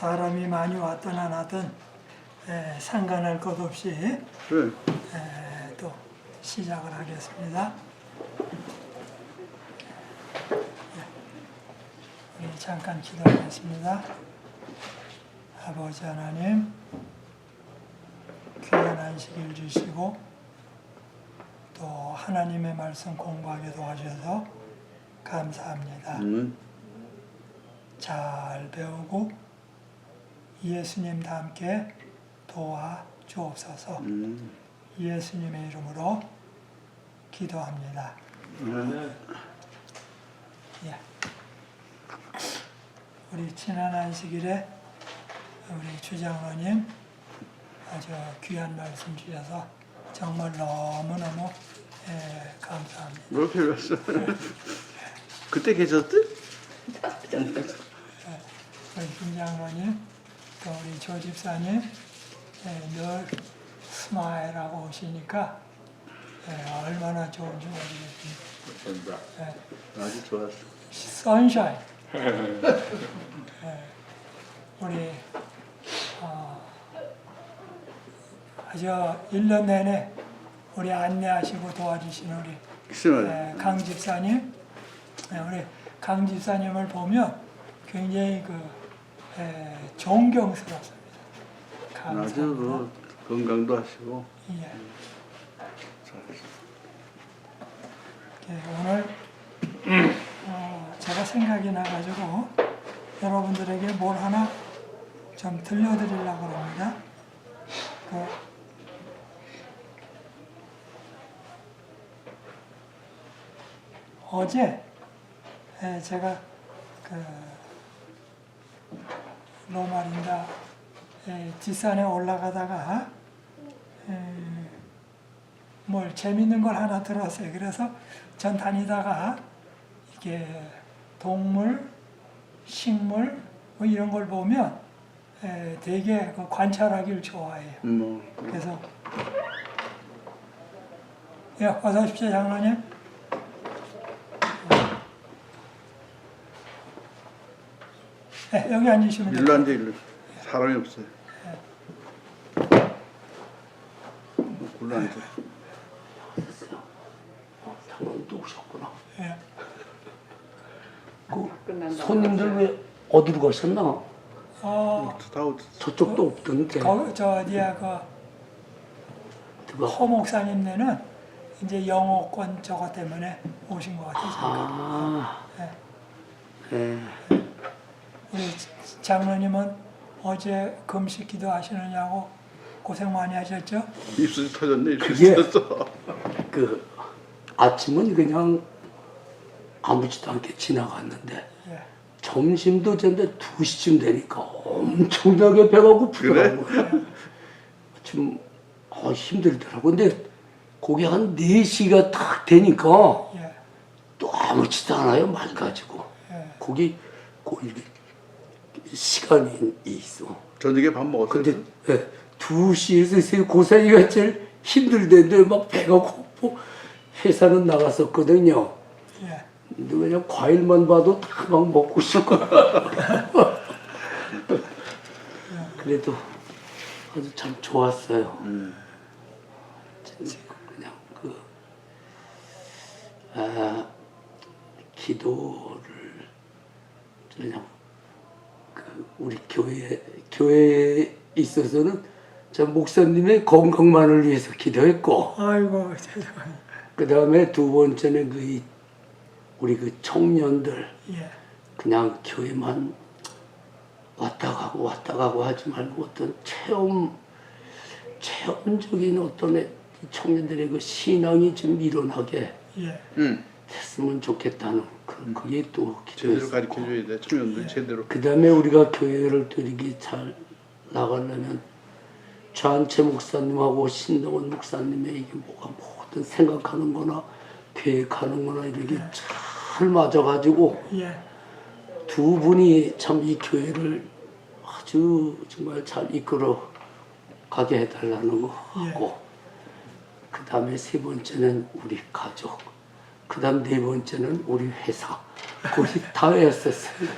사람이 많이 왔든 안 왔든 상관할 것 없이 그래. 또 시작을 하겠습니다. 우리 잠깐 기도하겠습니다. 아버지 하나님, 귀한 안식일 주시고 또 하나님의 말씀 공부하게 도와주셔서 감사합니다. 잘 배우고 예수님과 함께 도와 주옵소서. 예수님의 이름으로 기도합니다. 예. 우리 지난 안식일에 우리 주장로님 아주 귀한 말씀 주셔서 정말 너무너무 감사합니다. 뭘 배웠어? 그때 계셨대? 우리 김장로님 또 우리 조 집사님 늘 스마일하고 오시니까 얼마나 좋은지 모르겠습니다. 아주 좋았어. 선샤인. 우리 아주 1년 내내 우리 안내하시고 도와주신 우리 강 집사님, 우리 강 집사님을 보면 굉장히 존경스럽습니다. 아주 뭐 건강도 하시고. 예. 오늘 제가 생각이 나가지고 여러분들에게 뭘 하나 좀 들려드리려고 합니다. 어제 제가 로마린다 뒷산에 올라가다가 뭘 재밌는 걸 하나 들었어요. 그래서 전 다니다가 이게 동물, 식물 뭐 이런 걸 보면 되게 관찰하기를 좋아해요. 그래서 어서 오십시오, 장로님. 여기 앉으시면 돼요. 일로 앉아, 일로. 사람이 없어요. 골로 앉아. 장로님도 오셨구나. 예. 손님들 왜 어디로 가셨나? 다 어디? 저쪽도 없던데. 저 어디야 허 목사님네는 이제 영어권 저거 때문에 오신 것 같아요. 아, 네. 우리 장로님은 어제 금식 기도하시느냐고 고생 많이 하셨죠? 입술이 터졌네, 입술이 터졌어. 아침은 그냥 아무렇지도 않게 지나갔는데 예. 점심도 전에 2시쯤 되니까 엄청나게 배가 고프더라고. 그래? 좀 힘들더라고. 근데 거기 한 4시가 딱 되니까 예. 또 아무렇지도 않아요. 맑아지고. 예. 거기 이렇게 시간이 있어. 저녁에 밥 먹었어요? 근데 2시에서 고사이가 제일 힘들던데 막 배가 고프고 회사는 나갔었거든요. 예. 근데 그냥 과일만 봐도 다 막 먹고 싶고. 그래도 아주 참 좋았어요. 그냥 기도를 그냥 우리 교회에 있어서는 저 목사님의 건강만을 위해서 기도했고, 아이고 세상에. 그 다음에 두 번째는 우리 청년들 예. 그냥 교회만 왔다 가고 하지 말고 어떤 체험적인 어떤 청년들의 신앙이 좀 일어나게 예. 됐으면 좋겠다는 그게 또 제대로 기도였었고. 가르쳐줘야 돼, 청년들 제대로. 그 다음에 우리가 교회를 또 이렇게 잘 나가려면 좌한채 목사님하고 신동원 목사님의 이게 모든 생각하는 거나 계획하는 거나 이렇게 잘 맞아가지고 예. 두 분이 참 이 교회를 아주 정말 잘 이끌어 가게 해달라는 거 하고, 그 다음에 세 번째는 우리 가족, 그 다음 네 번째는 우리 회사. 거기 다 했었어요.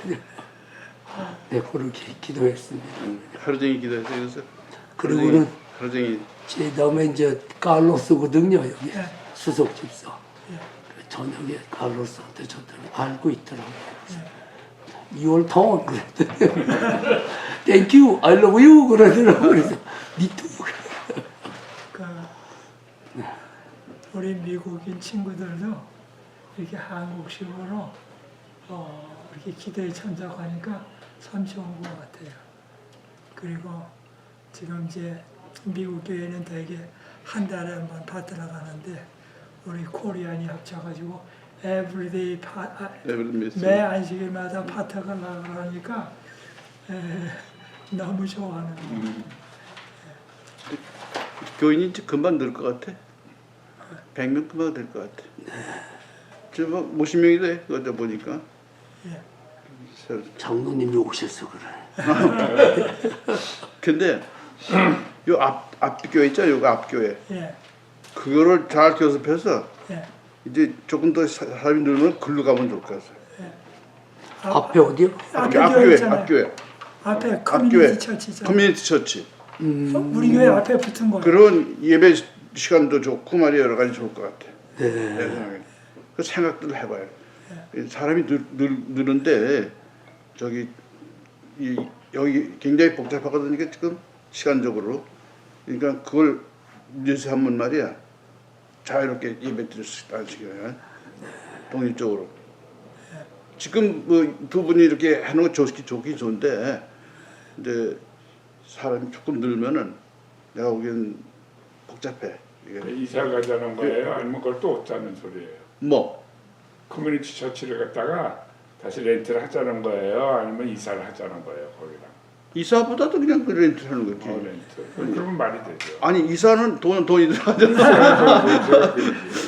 네, 그렇게 기도했습니다. 하루 종일 기도했어요. 그래서 그리고는 하루 종일 제 다음에 이제 칼로스거든요. 여기 예. 수석 집사. 예. 저녁에 칼로스한테 줬더니 알고 있더라고요. 2월 통 그랬더니 Thank you, I love you 그러더라고요. 그래서 니도 그 우리 미국인 친구들도 이렇게 한국식으로 이렇게 기도에 참석하니까 참 좋은 것 같아요. 그리고 지금 이제 미국 교회는 대개 한 달에 한 번 파트너 가는데 우리 코리안이 합쳐가지고 에브리데이 매 안식일마다 파트가 나가니까 너무 좋아하는 거예요. 교인이 이제 금방 늘 것 같아. 100명 금방 될 것 같아. 지금 뭐 50명이 돼. 그거 보니까. 예. 장로님이 오셔서 그래. 근데 요 앞교회 있잖아요. 요거 앞교회. 예. 그거를 잘 교섭해서 예. 이제 조금 더 사람이 늘면 글로 가면 좋을 것 같아요. 앞에 어디요? 앞에 교회 있잖아요. 앞교회. 앞에 앞교회. 커뮤니티 처치 있잖아요. 커뮤니티 처치. 우리 교회 앞에 붙은 거예요. 그런 예배 시간도 좋고 말이야 여러 가지 좋을 것 같아. 네. 내 생각에. 그 생각들을 해봐요. 사람이 느는데 저기 여기 굉장히 복잡하거든요. 지금 시간적으로. 그러니까 그걸 위해서 한번 말이야. 자유롭게 예배 드릴 수 있다는 식이에요. 독립적으로. 지금 뭐 두 분이 이렇게 하는 거 좋긴 좋은데 근데 사람이 조금 늘면은 내가 보기엔 복잡해. 이게. 이사 가자는 거예요? 아니면 그걸 또 없자는 소리예요? 뭐? 커뮤니티 처치를 갖다가 다시 렌트를 하자는 거예요? 아니면 이사를 하자는 거예요? 거기랑 이사보다도 그냥 그 렌트 하는 거지. 렌트. 그러면 말이 되죠. 아니 이사는 돈이 들어가잖아.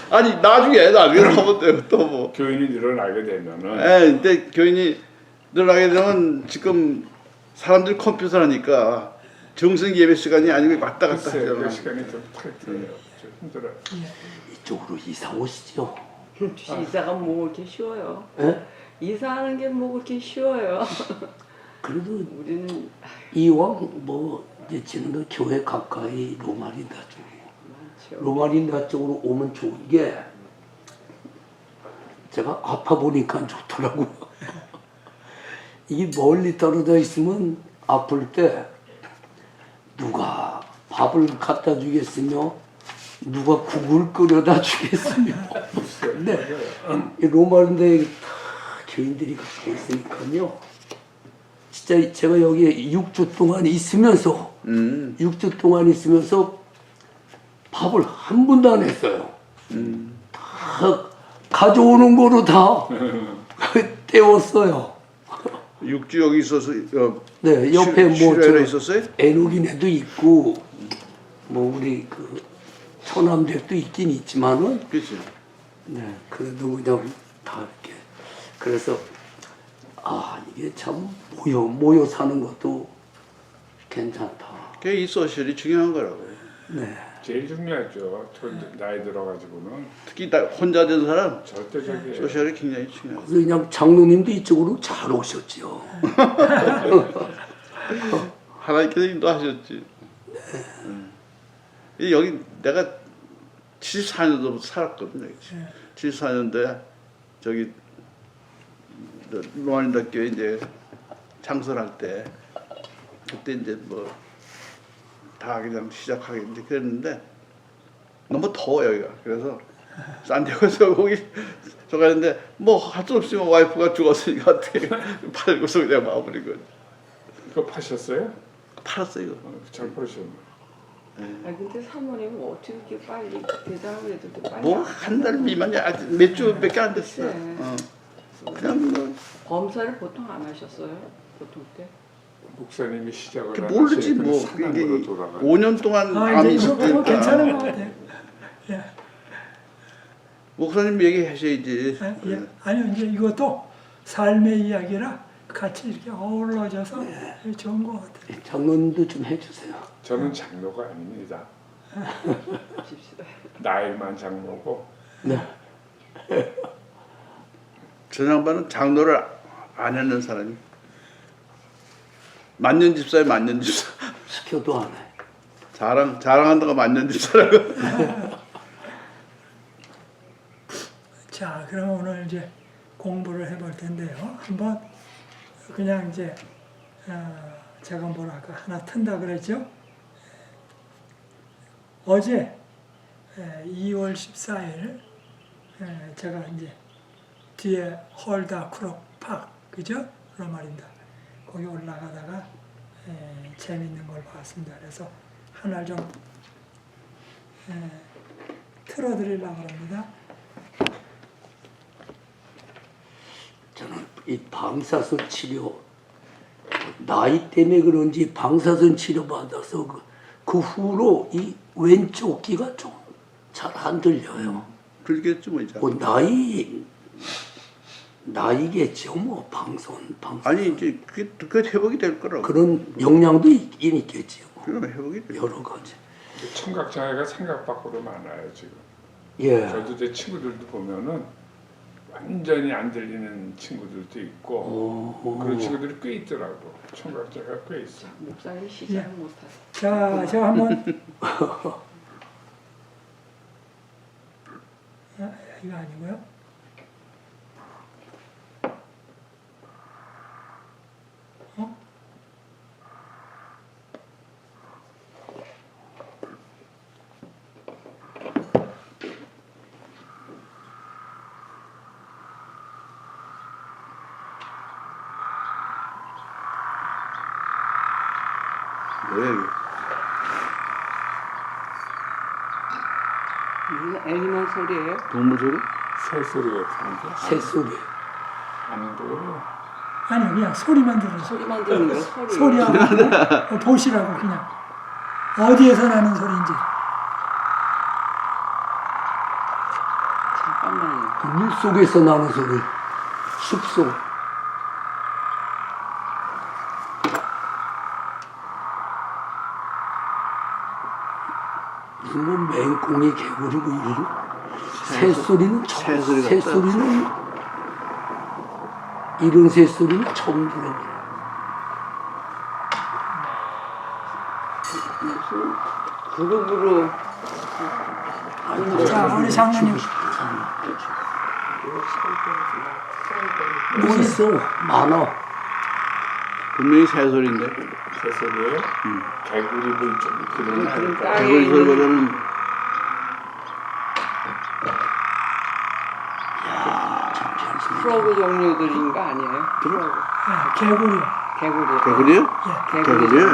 아니 나중에 하면 돼요. 또 뭐. 교인이 늘어나게 되면은 근데 교인이 늘어나게 되면 지금 사람들이 컴퓨터 하니까 정성 예배 시간이 아니고 왔다 갔다 글쎄, 그 하잖아. 시간이 좀 타이트해요. 좀 힘들어요. 이쪽으로 이사 오시죠. 이사가 뭐 그렇게 쉬워요. 예? 이사하는 게 뭐 그렇게 쉬워요. 그래도 우리는 이왕 뭐 이제 지금도 교회 가까이 로마린다 쪽, 많죠. 로마린다 쪽으로 오면 좋은 게 제가 아파 보니까 좋더라고요. 이게 멀리 떨어져 있으면 아플 때 누가 밥을 갖다 주겠으며 누가 국을 끓여다 주겠으며 근데 이 로마린다에 다 교인들이 갖고 있으니까요. 진짜 제가 여기 6주 동안 있으면서 6주 동안 있으면서 밥을 한 번도 안 했어요. 다 가져오는 거로 다 때웠어요. 육주 여기 있어서 네, 옆에 뭐 실외에 있었어요? 애누기네도 있고 뭐 우리 그 처남댁도 있긴 있지만은 그렇지. 네, 그래도 그냥 다 이렇게 그래서 이게 참 모여 사는 것도 괜찮다. 그게 이 소셜이 중요한 거라고. 네. 제일 중요하죠. 나이 들어가지고는 특히 혼자 된 사람 절대적이에요. 소셜이 굉장히 중요하고. 그냥 장로님도 이쪽으로 잘 오셨죠. 하나님께서 인도하셨지. 여기 내가 74년도부터 살았거든요. 74년도에 저기 로마린다 교회 이제 창설할 때 그때 이제 뭐 다 그냥 시작하게 이제 그랬는데 너무 더워 여기가. 그래서 산디에고에서 거기 저 가는데 뭐 할 수 없이 와이프가 죽었으니까 어떻게 팔고서 그냥 마무리 거지. 그거 파셨어요? 팔았어요 이거. 잘 파셨네. 근데 사모님은 어떻게 이렇게 빨리 대단하고 애들도 빨리 뭐 한 달 미만이야. 몇 주밖에 안 됐어. 글쎄. 그냥 뭐 검사를 보통 안 하셨어요? 보통 때? 목사님이 시작을 그 모르지 뭐 이게 사람으로 돌아가. 5년 동안 암이 이제 있을 이거 괜찮은 때니까 것 같아요. 예. 목사님 얘기하셔야지. 예. 아니요, 이제 이것도 삶의 이야기라 같이 이렇게 어우러져서 좋은 것 같아요. 장로님도 좀 해주세요. 저는 장로가 아닙니다. 칩시다. 나이만 장로고 네. 저 양반은 장로를 안 했는 사람이 만년 집사에 만년 집사. 시켜도 안 해. 자랑한다가 만년 집사라고. 자, 그럼 오늘 이제 공부를 해볼 텐데요. 한번 그냥 이제 제가 뭐랄까 하나 튼다 그랬죠. 어제 2월 14일 제가 이제 뒤에 헐다 크록 팍 그죠? 그런 말입니다. 거기 올라가다가 재밌는 걸 봤습니다. 그래서 하나 좀 틀어드리려고 합니다. 저는 이 방사선 치료 나이 때문에 그런지 방사선 치료 받아서 그 후로 이 왼쪽 귀가 좀 잘 안 들려요. 그러겠지 뭐 이제. 뭐 나이겠죠 뭐 방송. 아니 이제 그게 회복이 될 거라고. 그런 영향도 있긴 있겠지요. 그럼 회복이 돼. 여러 가지. 청각 장애가 생각 밖으로 많아요 지금. 예. 저도 제 친구들도 보면은 완전히 안 들리는 친구들도 있고 그런 친구들이 꽤 있더라고. 청각 장애가 꽤 있어. 목사님 시작 못하세요. 자, 제가 한번 이거 아니고요. 뭐야 이게? 무슨 애니멀 소리예요? 동물 소리? 새소리 같은데. 새소리. 안 보여. 아니 그냥 소리만 들어서 소리만 듣는 거 소리. 소리하고 보시라고 그냥 어디에서 나는 소리인지. 잠깐만요. 물 속에서 나는 소리. 숲속. 무슨 뭐 맹꽁이 개구리고 이런 새소리는 처음. 새소리 같다. 새소리는 이런 새소리는 처음 들어봐요. 무슨 그룹으로 하는 거. 자, 우리 장로님 뭐 있어? 많아. 분명히 새 소리인데. 새소리에 개구리 물좀 그런 하니까. 땅에 개구리 있는 소리보다는 프로그 종류들인 거 아니에요? 개구리요. 개구리. 개구리요? 예. 개구리요?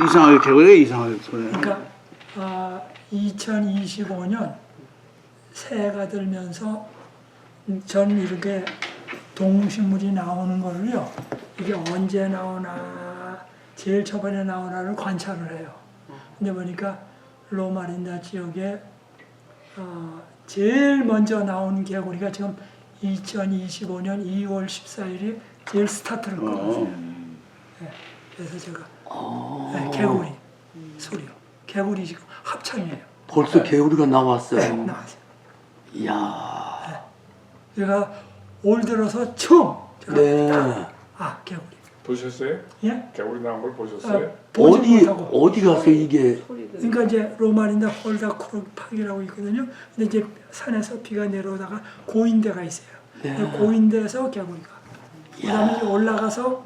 이상하게 개구리가 이상하게 소리. 그러니까 2025년 새해가 들면서 전 이렇게 동식물이 나오는 거를요. 이게 언제 나오나 제일 초반에 나오나를 관찰을 해요. 근데 보니까 로마린다 지역에 제일 먼저 나온 개구리가 지금 2025년 2월 14일이 제일 스타트를 끊었어요. 네, 그래서 제가 개구리 소리요. 개구리 지금 합창이에요. 벌써 개구리가 나왔어요. 네, 나왔어요. 이야. 제가 올 들어서 처음 제가 네. 개구리. 보셨어요? 예? 개구리 나온 걸 보셨어요? 보지 못하고. 어디 가서 이게 소리들. 그러니까 이제 로마린다 홀다크록팍이라고 있거든요. 근데 이제 산에서 비가 내려오다가 고인대가 있어요. 네. 고인대에서 개구리가. 그다음에 이제 올라가서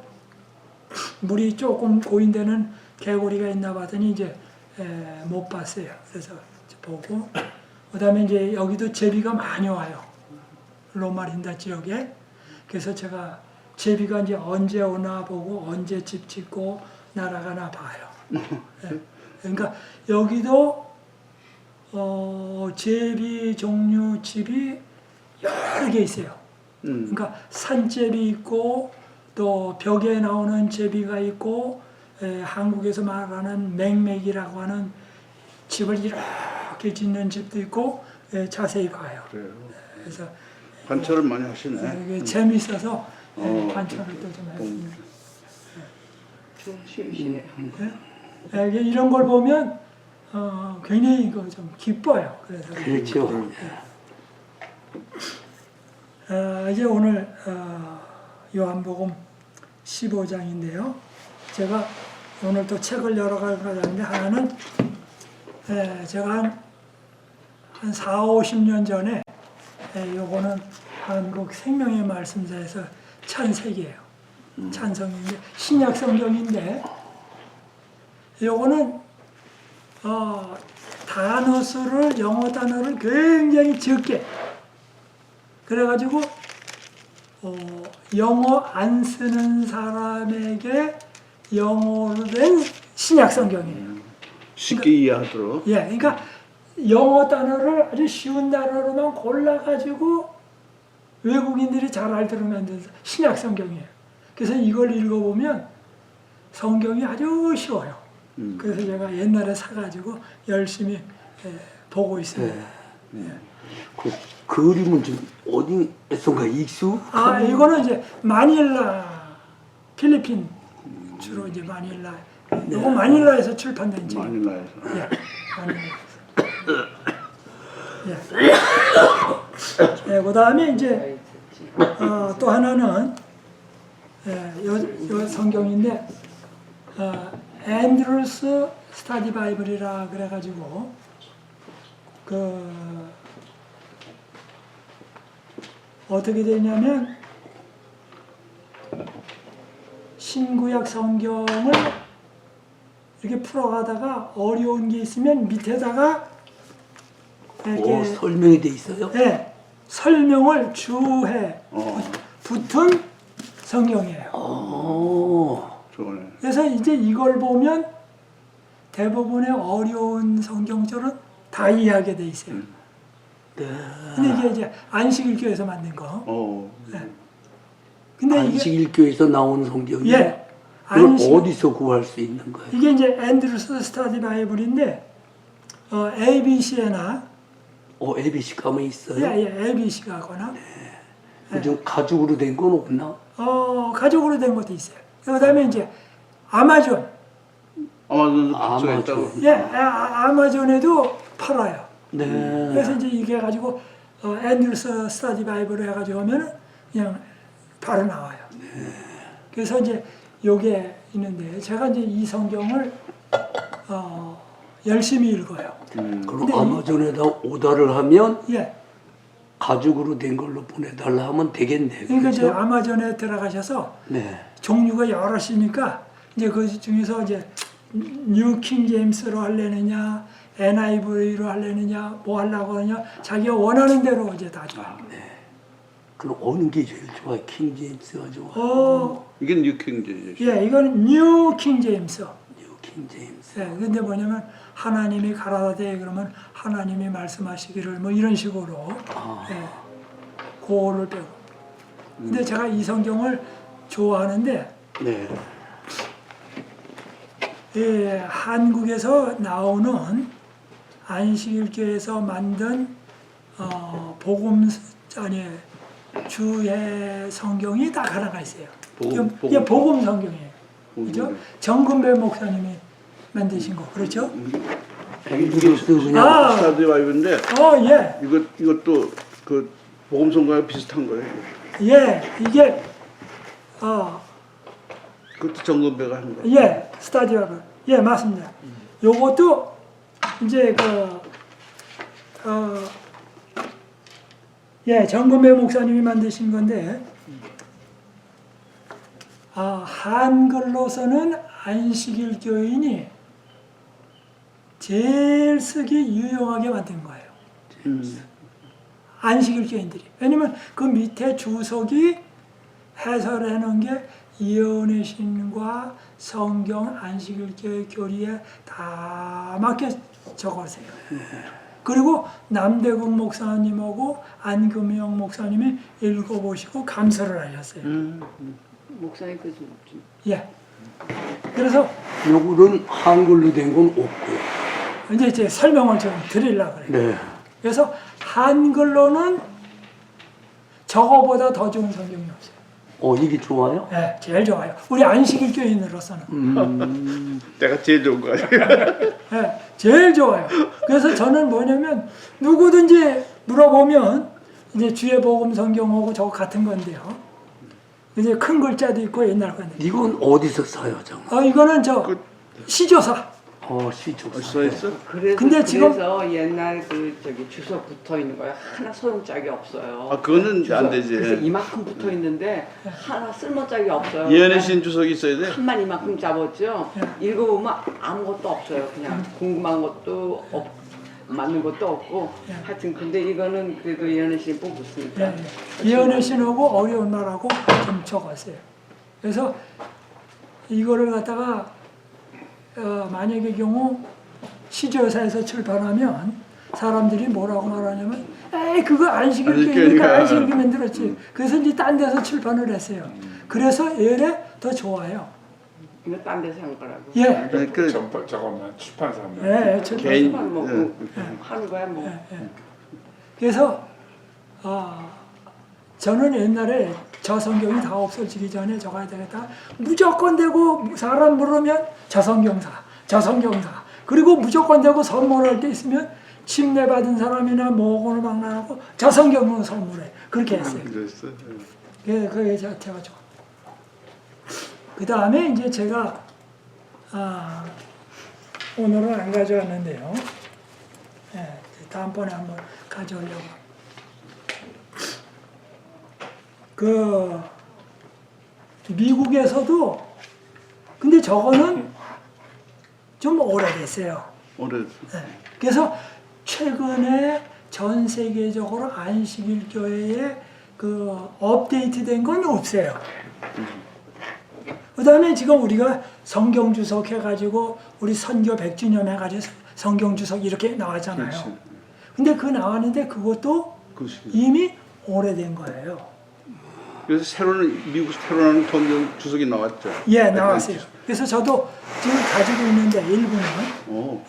물이 조금 고인대는 개구리가 있나 봤더니 이제 못 봤어요. 그래서 이제 보고 그다음에 이제 여기도 제비가 많이 와요. 로마린다 지역에. 그래서 제가 제비가 이제 언제 오나 보고 언제 집 짓고 날아가나 봐요. 예. 그러니까 여기도 제비 종류 집이 여러 개 있어요. 그러니까 산제비 있고 또 벽에 나오는 제비가 있고 한국에서 말하는 맹맥이라고 하는 집을 이렇게 짓는 집도 있고 자세히 봐요. 그래요. 그래서 관찰을 많이 하시네. 이게 재미있어서 관찰을 또 좀 했습니다. 좀 쉬우시네요. 이런 걸 보면 굉장히 좀 기뻐요. 그래서 그렇죠. 이제 오늘 요한복음 15장인데요. 제가 오늘 또 책을 여러 가지 가져왔는데 하나는 제가 한 4, 50년 전에 요거는 한국 생명의 말씀사에서 찬색이에요. 찬성인데 신약 성경인데 요거는 단어 수를 영어 단어를 굉장히 적게 그래가지고 영어 안 쓰는 사람에게 영어로 된 신약 성경이에요. 쉽게 이해하도록. 예, 그러니까 영어 단어를 아주 쉬운 단어로만 골라가지고 외국인들이 잘 알도록 만든 신약 성경이에요. 그래서 이걸 읽어보면 성경이 아주 쉬워요. 그래서 제가 옛날에 사가지고 열심히 보고 있습니다. 그 그림은 좀 어디에선가 익숙? 이거는 이제 마닐라, 필리핀 주로 이제 마닐라. 이거 마닐라에서 출판된 책. 마닐라에서. 예, 마닐라에서. 그 다음에 이제 또 하나는 요 성경인데 앤드루스 스타디 바이블이라 그래가지고 어떻게 되냐면 신구약 성경을 이렇게 풀어가다가 어려운 게 있으면 밑에다가 이렇게 설명이 돼 있어요? 네, 설명을 주해 붙은 성경이에요. 좋네. 그래서 이제 이걸 보면 대부분의 어려운 성경절은 다 이해하게 돼 있어요. 근데 이게 이제 안식일교에서 만든 거. 네. 근데 안식일교에서 나온 성경이 예, 이걸 어디서 구할 수 있는 거예요? 이게 이제 앤드루스 스타디 바이블인데 ABC에나 ABC 가면 있어요? ABC가 하거나 좀 가죽으로 된 건 없나? 가죽으로 된 것도 있어요. 그다음에 이제 아마존. 아마존도 있다고. 예, 아마존에도 팔아요. 네. 그래서 이제 이게 가지고 앤드루스 스타디 바이블을 해가지고 하면은 그냥 바로 나와요. 그래서 이제 요게 있는데 제가 이제 이 성경을 열심히 읽어요. 그럼 아마존에다 오더를 하면 예. 가죽으로 된 걸로 보내달라 하면 되겠네요. 그러니까 이제 그렇죠? 아마존에 들어가셔서 네. 종류가 여럿이니까 이제 그 중에서 이제 뉴 킹 제임스로 하려느냐, NIV로 하려느냐, 뭐 하려고 하느냐, 자기가 원하는 대로 이제 다 줘요. 그럼 어느 게 제일 좋아요? 킹 제임스가 좋아요? 이게 뉴킹제이죠. 예, 이거는 뉴 킹 제임스. 뉴 킹 제임스. 예, 근데 뭐냐면 하나님이 가라사대 그러면 하나님이 말씀하시기를 뭐 이런 식으로 예, 그거를 빼고. 근데 제가 이 성경을 좋아하는데 네. 예, 한국에서 나오는 안식일교에서 만든 주의 성경이 딱 하나가 있어요. 이게 복음 성경이에요. 그죠? 정근배 목사님이 만드신 거 그렇죠? 앤드루스 그냥 스타디 바이블인데 예. 이것도 그 복음성과랑 비슷한 거예요. 예, 이게 그것도 정건배가 한 거. 예, 스타디오가 예 맞습니다. 요것도 이제 정건배 목사님이 만드신 건데 한글로서는 안식일 교인이 제일 쓰기 유용하게 만든 거예요. 안식일 교인들이. 왜냐면 그 밑에 주석이 해설해 놓은 게 예언의 신과 성경 안식일 교회 교리에 다 맞게 적으세요. 그리고 남대국 목사님하고 안금영 목사님이 읽어보시고 감사를 하셨어요. 목사님 그좀 예. 그래서 요거는 한글로 된 건 없고요. 이제 제 설명을 좀 드리려고 그래요. 네. 그래서 한글로는 저거보다 더 좋은 성경이 없어요. 이게 좋아요? 네, 제일 좋아요. 우리 안식일 교인으로서는. 내가 제일 좋은 거 아니에요? 네, 제일 좋아요. 그래서 저는 뭐냐면 누구든지 물어보면 이제 주의 복음 성경하고 저거 같은 건데요. 이제 큰 글자도 있고 옛날 건데. 이건 어디서 사요, 정말? 이거는 저 시조사. 시조사. 써 있어? 근데 지금- 그래서 옛날 그 저기 주소 붙어 있는 거야 하나 소용짝이 없어요. 아, 그거는 주소. 안 되지. 그래서 이만큼 붙어 있는데 하나 쓸모짝이 없어요. 이현애 신 주석이 있어야 돼. 칸만 이만큼 잡았죠. 읽어보면 아무것도 없어요. 그냥 궁금한 것도 맞는 것도 없고. 하여튼 근데 이거는 그래도 이현애 씨 뽑았으니까. 예, 이현애 씨하고 어려운 말하고 좀 적었어요. 그래서 이거를 갖다가 만약의 경우 시조사에서 출판하면 사람들이 뭐라고 말하냐면 에이 그거 안식일교니까 안식일교 만들었지. 그래서 이제 딴 데서 출판을 했어요. 그래서 얘네 더 좋아요. 이거 딴 데서 한 거라고. 예. 저것만 출판사 하면 예, 출판. 개인 뭐 하는 거야 뭐. 그래서 저는 옛날에 저 성경이 다 없어지기 전에 적어야 되겠다. 무조건 되고 사람 물으면 저 성경사. 그리고 무조건 되고 선물할 때 있으면 침례 받은 사람이나 뭐고는 막 나가고 저 성경으로 선물해. 그렇게 했어요. 그랬어. 그게 제가 좋아. 그 다음에 이제 제가 오늘은 안 가져왔는데요. 예, 다음번에 한번 가져오려고. 그 미국에서도 근데 저거는 좀 오래됐어요. 오래. 예, 그래서 최근에 전 세계적으로 안식일교회에 그 업데이트된 건 없어요. 그 다음에 지금 우리가 성경 주석 해가지고 우리 선교 100주년 해가지고 성경 주석 이렇게 나왔잖아요. 그렇지. 근데 그 나왔는데 그것도 그것이. 이미 오래된 거예요. 그래서 미국 새로 나는 성경 주석이 나왔죠. 예, 나왔어요. 그래서 저도 지금 가지고 있는데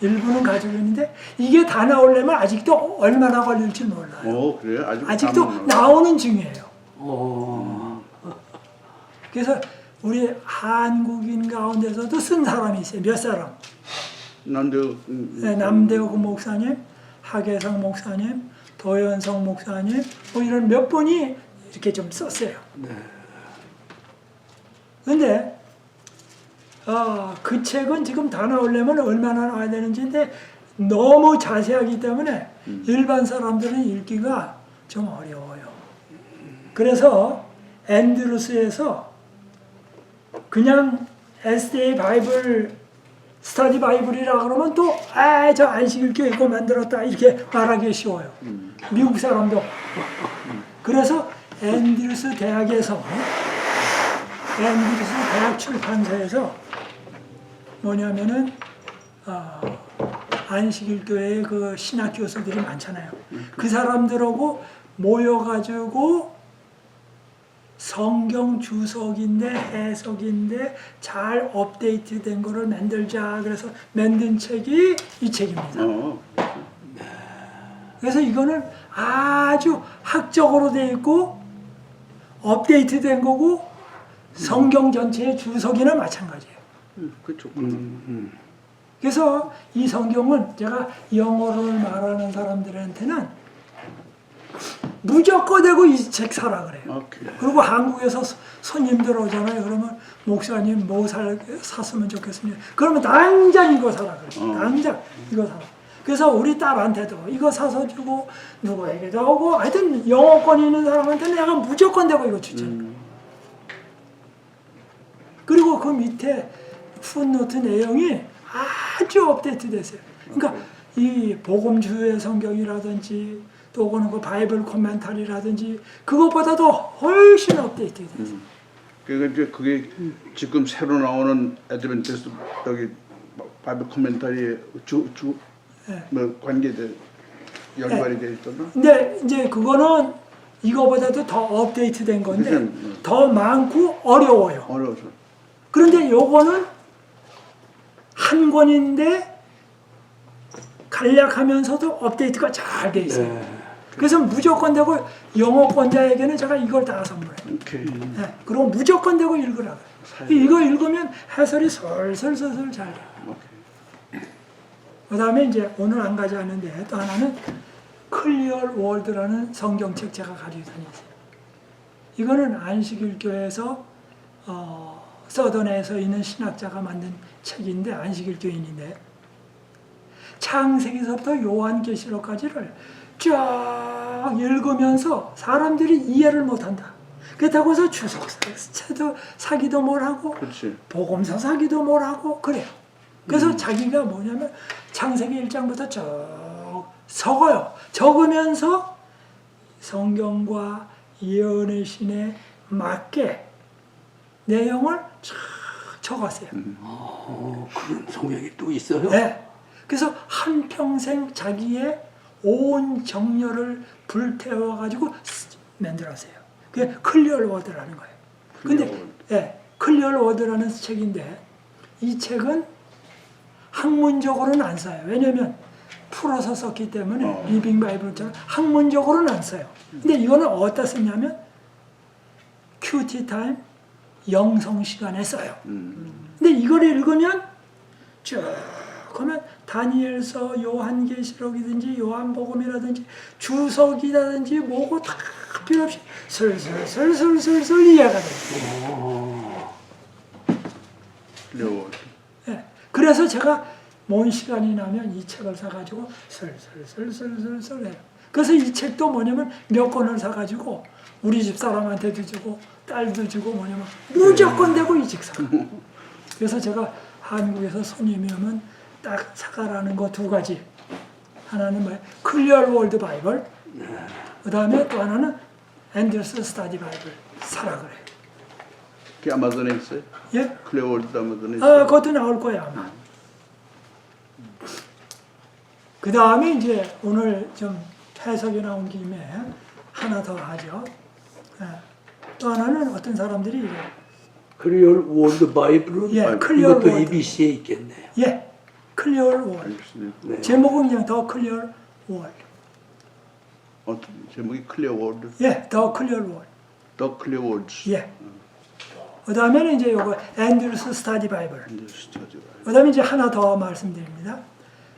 일부는 가지고 있는데 이게 다 나오려면 아직도 얼마나 걸릴지 몰라요. 그래요? 아직도 나오는 중이에요. 그래서 우리 한국인 가운데서도 쓴 사람이 있어요. 몇 사람? 남대호 목사님, 하계상 목사님, 도현성 목사님, 뭐 이런 몇 분이 이렇게 좀 썼어요. 근데 그 책은 지금 다 나오려면 얼마나 나와야 되는지인데 너무 자세하기 때문에 일반 사람들은 읽기가 좀 어려워요. 그래서 앤드루스에서 그냥 SDA 바이블 스터디 바이블이라 그러면 또 저 안식일교 이거 만들었다 이렇게 말하기 쉬워요. 미국 사람도. 그래서 앤드루스 대학에서 앤드루스 대학 출판사에서 뭐냐면은 안식일교회의 그 신학 교수들이 많잖아요. 그 사람들하고 모여가지고 성경 주석인데 해석인데 잘 업데이트된 거를 만들자. 그래서 만든 책이 이 책입니다. 그래서 이거는 아주 학적으로 되어 있고 업데이트된 거고 성경 전체의 주석이나 마찬가지예요. 그렇죠. 그래서 이 성경은 제가 영어를 말하는 사람들한테는 무조건 되고 이 책 사라 그래요. 그리고 한국에서 손님들 오잖아요. 그러면 목사님 뭐 샀으면 좋겠습니다. 그러면 당장 이거 사라 그래요. 당장 이거 사라. 그래서 우리 딸한테도 이거 사서 주고 누구에게도 하고 하여튼 영어권 있는 사람한테는 내가 무조건 되고 이거 추천해. 그리고 그 밑에 풋노트 내용이 아주 업데이트 됐어요. 그러니까 이 복음주의 성경이라든지 또 그 바이블 코멘터리라든지 그것보다도 훨씬 업데이트 됐어요. 그러니까 그게 지금 새로 나오는 애드벤티스트 여기 바이블 코멘터리에 뭐 관계돼 연관이 돼 있잖아. 근데 이제 그거는 이거보다도 더 업데이트된 건데 더 많고 어려워요. 어려워서. 그런데 요거는 한 권인데 간략하면서도 업데이트가 잘 돼 있어요. 그래서 무조건 되고 영어권자에게는 제가 이걸 다 선물해요. 네, 그리고 무조건 되고 읽으라고. 이거 읽으면 해설이 설설설설 잘 돼요. 그 다음에 이제 오늘 안 가져왔는데 또 하나는 클리어 월드라는 성경책 제가 가지고 다녔어요. 이거는 안식일교에서 서던에서 있는 신학자가 만든 책인데 안식일교인인데 창세기서부터 요한계시록까지를 쫙 읽으면서 사람들이 이해를 못한다. 그렇다고 해서 주석사도 사기도 뭘하고 그렇지. 복음서 사기도 뭘하고 그래요. 그래서 자기가 뭐냐면 창세기 1장부터 쭉 적어요. 적으면서 성경과 예언의 신에 맞게 내용을 쫙 적었어요. 그런 성경이 또 있어요? 네. 그래서 한평생 자기의 온 정열을 불태워가지고 만들었어요. 그게 클리어 워드라는 거예요. 근데 클리어 워드라는 책인데 이 책은 학문적으로는 안 써요. 왜냐면 풀어서 썼기 때문에 리빙 바이블처럼 학문적으로는 안 써요. 근데 이거는 어디다 쓰냐면 큐티 타임 영성 시간에 써요. 근데 이걸 읽으면 쭉 그러면 다니엘서, 요한계시록이든지 요한복음이라든지 주석이라든지 뭐고 다 필요 없이 슬슬 이해가 돼요. 네. 그래서 제가 먼 시간이 나면 이 책을 사가지고 슬슬 해요. 그래서 이 책도 뭐냐면 몇 권을 사가지고 우리 집 사람한테도 주고 딸도 주고 뭐냐면 무조건 되고 이 책 사. 그래서 제가 한국에서 손님이 오면 딱 사가라는 거 두 가지. 하나는 뭐예요? 클리어 월드 바이블. 그 다음에 또 하나는 앤더슨 스터디 바이블 사라 그래요. 그 아마존에 있어요? 예? 클레어월드 아마존에 있어요? 그것도 나올 거예요 아마. 그 다음에 이제 오늘 좀 해석이 나온 김에 하나 더 하죠. 예. 또 하나는 어떤 사람들이 클리어 월드 바이블은 예, 클리어 이것도 월드. ABC에 있겠네요. 예, 클리어 월드. 네. 제목은 그냥 더 클리어 월드. 제목이 클레어월드? 예, 더 클리어 월드. 더 클레어월드. 예. 그 다음에는 이제 요거 앤드루스 스터디 바이블. 그 다음에 이제 하나 더 말씀드립니다.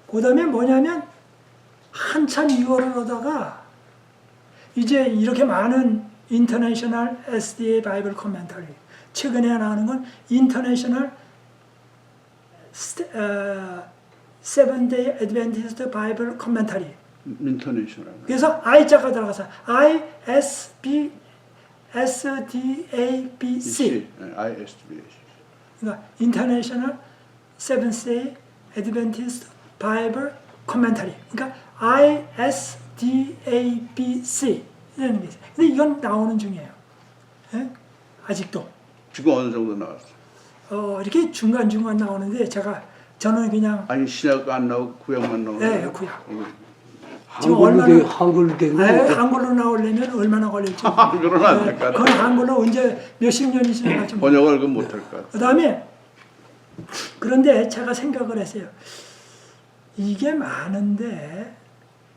그 다음에 뭐냐면 한참 이거를 하다가 이제 이렇게 많은 인터내셔널 SDA 바이블 코멘터리 최근에 나오는 건 인터내셔널 세븐데이 애드벤티스트 바이블 코멘터리. 인터내셔널. 그래서 I자가 들어가서 ISBC. ISBC. 그러니까 International Seventh Day Adventist Bible Commentary. 그러니까 ISDABC 이라는 게 있어요. 근데 이건 나오는 중이에요. 예? 아직도. 지금 어느 정도 나왔어? 이렇게 중간중간 나오는데 저는 그냥 아니 신약 안 나오고 구약만 나오고. 네, 구약. 한글로 된 거. 한글로 나오려면 얼마나 걸릴지. 한글로는 안 될 것 같아. 그건 한글로 언제 몇십 년이 지나갈지 모르겠어요. 번역을 그럼 못할 것 같아. 그 다음에 그런데 제가 생각을 했어요. 이게 많은데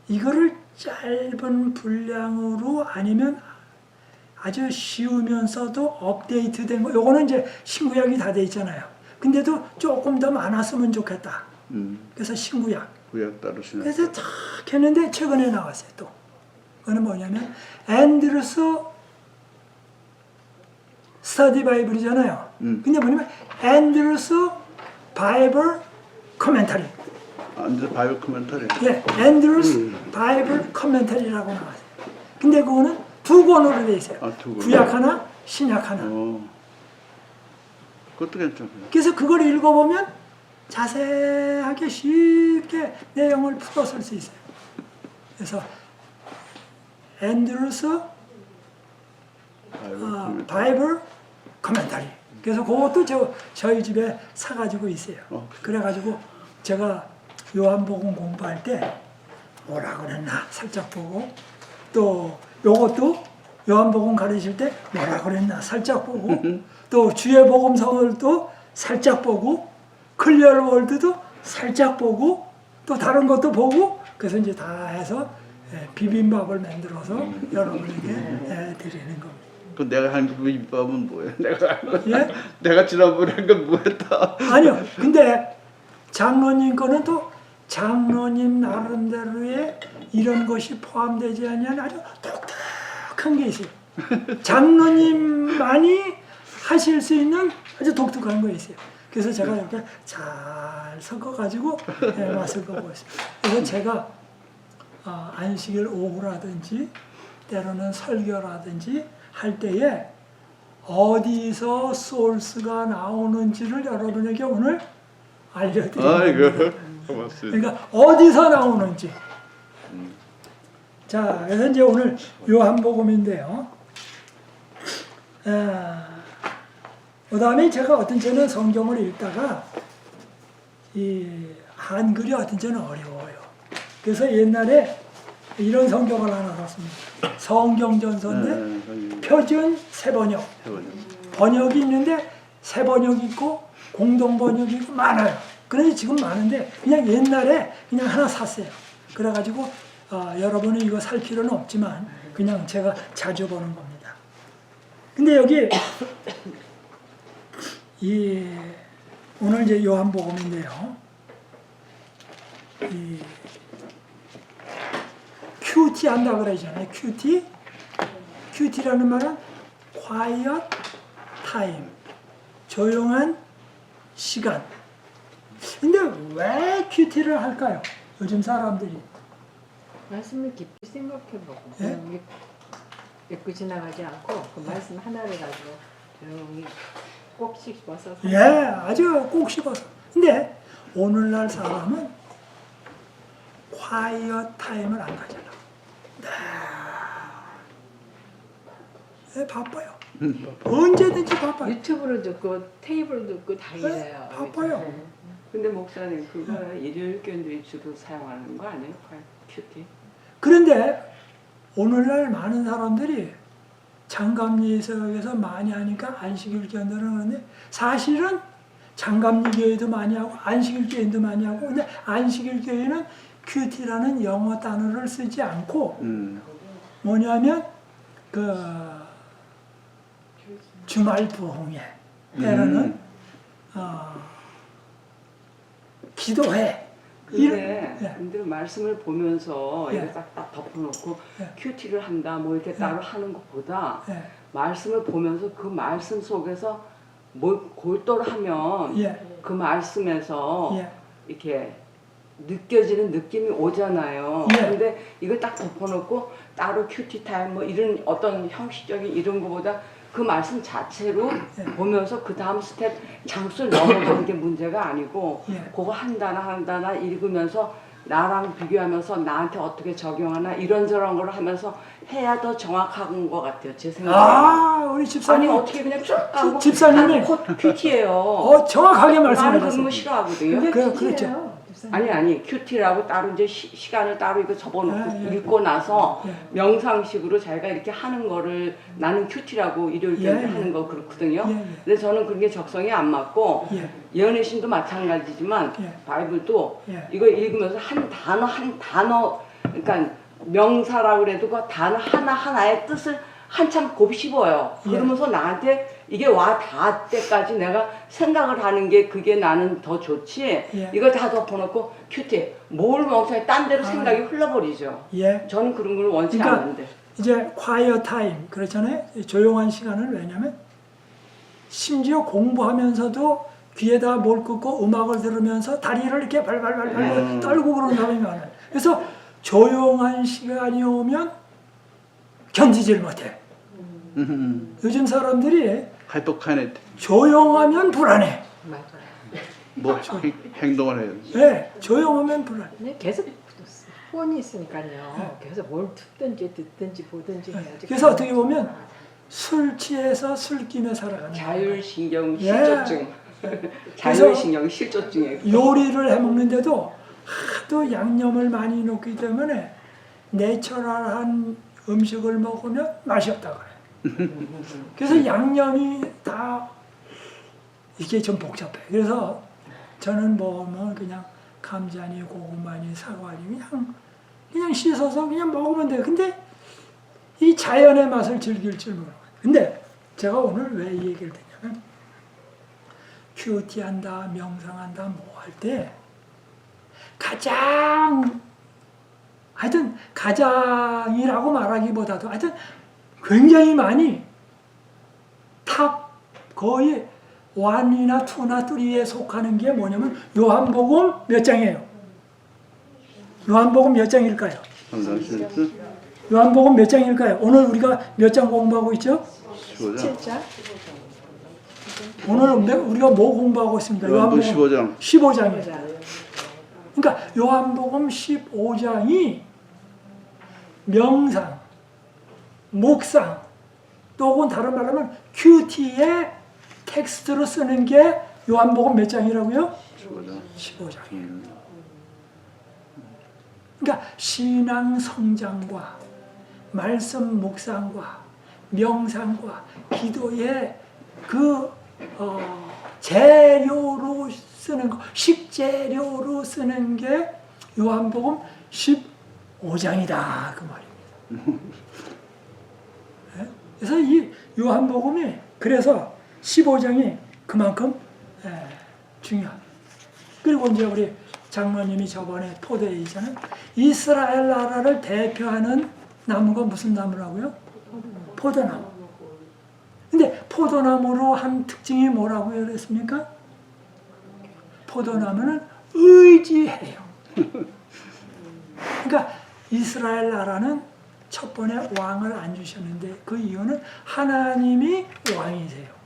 이거를 짧은 분량으로 아니면 아주 쉬우면서도 업데이트된 거. 요거는 이제 신구약이 다 돼 있잖아요. 근데도 조금 더 많았으면 좋겠다. 그래서 신구약. 구약 따로 신약. 그래서 탁 했는데 최근에 나왔어요. 또 그거는 뭐냐면 앤드루스 스터디 바이블이잖아요. 근데 뭐냐면 앤드루스 바이블 코멘터리. 안드 바이블 코멘터리. 예, 앤드루스 바이블 코멘터리라고 나왔어요. 근데 그거는 두 권으로 돼 있어요. 두 권. 구약 하나, 신약 하나. 그것도 괜찮아요. 그래서 그걸 읽어보면 자세하게 쉽게 내용을 풀어설 수 있어요. 그래서 앤드루스 바이블 코멘터리. 그래서 그것도 저희 집에 사가지고 있어요. 그래가지고 제가 요한복음 공부할 때 뭐라 그랬나 살짝 보고 또 요것도 요한복음 가르칠 때 뭐라 그랬나 살짝 보고 또 주의 복음서를 또 살짝 보고 클리어 월드도 살짝 보고 또 다른 것도 보고 그래서 이제 다 해서 비빔밥을 만들어서 여러분에게 드리는 겁니다. 그 내가 한 비빔밥은 뭐예요? 예? 내가 지난번에 한 건 뭐였다? 아니요. 근데 장로님 거는 또 장로님 나름대로의 이런 것이 포함되지 않는 아주 독특한 게 있어요. 장로님만이 하실 수 있는 아주 독특한 거 있어요. 그래서 제가 이렇게 잘 섞어가지고 맛을 보고 있습니다. 그래서 제가 안식일 오후라든지 때로는 설교라든지 할 때에 어디서 소스가 나오는지를 여러분에게 오늘 알려드립니다. 아이고 고맙습니다. 그러니까 어디서 나오는지. 자, 그래서 이제 오늘 요한복음인데요. 그다음에 제가 어떤 때는 성경을 읽다가 이 한글이 어떤 때는 어려워요. 그래서 옛날에 이런 성경을 하나 샀습니다. 성경전서인데 표준 세번역. 번역이 있는데 세 번역이 있고 공동 번역이 있고 많아요. 그런데 지금 많은데 그냥 옛날에 그냥 하나 샀어요. 그래가지고 여러분이 이거 살 필요는 없지만 그냥 제가 자주 보는 겁니다. 근데 여기 오늘 이제 요한복음인데요. 이 큐티 한다 그러잖아요. 큐티라는 말은 quiet time, 조용한 시간. 근데 왜 큐티를 할까요? 요즘 사람들이. 말씀을 깊이 생각해보고 예? 그냥 읽고 지나가지 않고 그 말씀 하나를 가지고 조용히 꼭 씹어서 예, 아주 꼭 씹어서. 근데 오늘날 사람은 quiet time을 안 가잖아. 네, 바빠요. 언제든지 바빠요. 유튜브로 듣고 테이블로 듣고 다 이래요. 바빠요. 근데 목사님 그거 일요일 교인들이 주로 사용하는 거 아니에요? 큐티? 그런데 오늘날 많은 사람들이 장감리에서 많이 하니까 안식일 교인들은 그런데 사실은 장감리 교회도 많이 하고 안식일 교인도 많이 하고 근데 안식일 교회는 큐티라는 영어 단어를 쓰지 않고 뭐냐면 그 주말 부흥회 때로는 기도회 근데 말씀을 보면서 예. 이거 딱딱 덮어놓고 예. 큐티를 한다 뭐 이렇게 따로 하는 것보다 예. 말씀을 보면서 그 말씀 속에서 뭘 골똘하면 예. 그 말씀에서 예. 이렇게 느껴지는 느낌이 오잖아요. 예. 근데 이걸 딱 덮어놓고 따로 큐티 타임 뭐 이런 어떤 형식적인 이런 거보다 그 말씀 자체로 예. 보면서 그 다음 스텝 장수를 넘어가는 게 문제가 아니고 예. 그거 한 단어 읽으면서 나랑 비교하면서 나한테 어떻게 적용하나 이런저런 걸 하면서 해야 더 정확한 것 같아요. 제 생각에. 우리 아니 집사님 어떻게 그냥 쭉 가고 집사님이 곧 큐티예요. 정확하게 나는 그런 말씀하셨어요. 거 싫어하거든요. 그렇죠. 아니 큐티라고 따로 이제 시간을 따로 이거 접어놓고 예, 예. 읽고 나서 예. 명상식으로 자기가 이렇게 하는 거를 나는 큐티라고 일요일 때 예, 하는 거 그렇거든요. 예, 예. 근데 저는 그런 게 적성에 안 맞고 예. 예언의신도 마찬가지지만 예. 바이블도 예. 이거 읽으면서 한 단어 그러니까 명사라고 그래도 그 단어 하나하나의 뜻을 한참 곱씹어요. 예. 그러면서 나한테 이게 와 닿을 때까지 내가 생각을 하는 게 그게 나는 더 좋지. 예. 이걸 다 덮어놓고 큐티 뭘 멍청해 딴 데로 생각이 흘러버리죠. 예. 저는 그런 걸 원치 그러니까 않는데. 이제 quiet time 그렇잖아요. 조용한 시간을 왜냐면 심지어 공부하면서도 귀에다 뭘 꽂고 음악을 들으면서 다리를 이렇게 발발발발 떨고 그런 사람이 많아요. 그래서 조용한 시간이 오면 견디질 못해. 요즘 사람들이 하이퍼카네트 조용하면 불안해. 맞아요. 뭐 행동을 해요. 네, 조용하면 불안해. 근데 계속 폰이 있으니까요. 계속 뭘 듣든지 보든지 해야지. 그래서 어떻게 보면 술 취해서 술김에 살아가는 거예요. 자율신경 예. 실조증. 자율신경 실조증이에요. 요리를 해먹는데도 하도 양념을 많이 넣기 때문에 내추럴한 음식을 먹으면 맛이 없다 그래. 그래서 양념이 다 이게 좀 복잡해. 그래서 저는 뭐 그냥 감자니 고구마니 사과니 그냥 씻어서 그냥 먹으면 돼요. 근데 이 자연의 맛을 즐길 줄 모르는 거예요. 근데 제가 오늘 왜 이 얘기를 듣냐면 큐티한다, 명상한다, 뭐 할 때 가장 하여튼 가장이라고 말하기보다도 하여튼 굉장히 많이 탑 거의 1이나 2나 3에 속하는 게 뭐냐면 요한복음 몇 장이에요? 요한복음 몇 장일까요? 요한복음 몇 장일까요? 오늘 우리가 몇 장 공부하고 있죠? 15장. 7장? 오늘 우리가 뭐 공부하고 있습니다. 요한복음 15장. 15장이에요. 그러니까 요한복음 15장이 명상, 묵상, 또 혹은 다른 말로 하면 큐티의 텍스트로 쓰는 게 요한복음 몇 장이라고요? 15장이에요. 그러니까 신앙 성장과 말씀 묵상과 명상과 기도의 그 재료로 쓰는 거, 식재료로 쓰는 게 요한복음 15장이다 그 말입니다. 네? 그래서 이 요한복음이 그래서 15장이 그만큼 중요합니다. 그리고 이제 우리 장로님이 저번에 포도회의잖아요. 이스라엘 나라를 대표하는 나무가 무슨 나무라고요? 포도나무. 근데 포도나무로 한 특징이 뭐라고 그랬습니까? 포도나무는 의지해요. 그러니까 이스라엘 나라는 첫 번에 왕을 안 주셨는데 그 이유는 하나님이 왕이세요.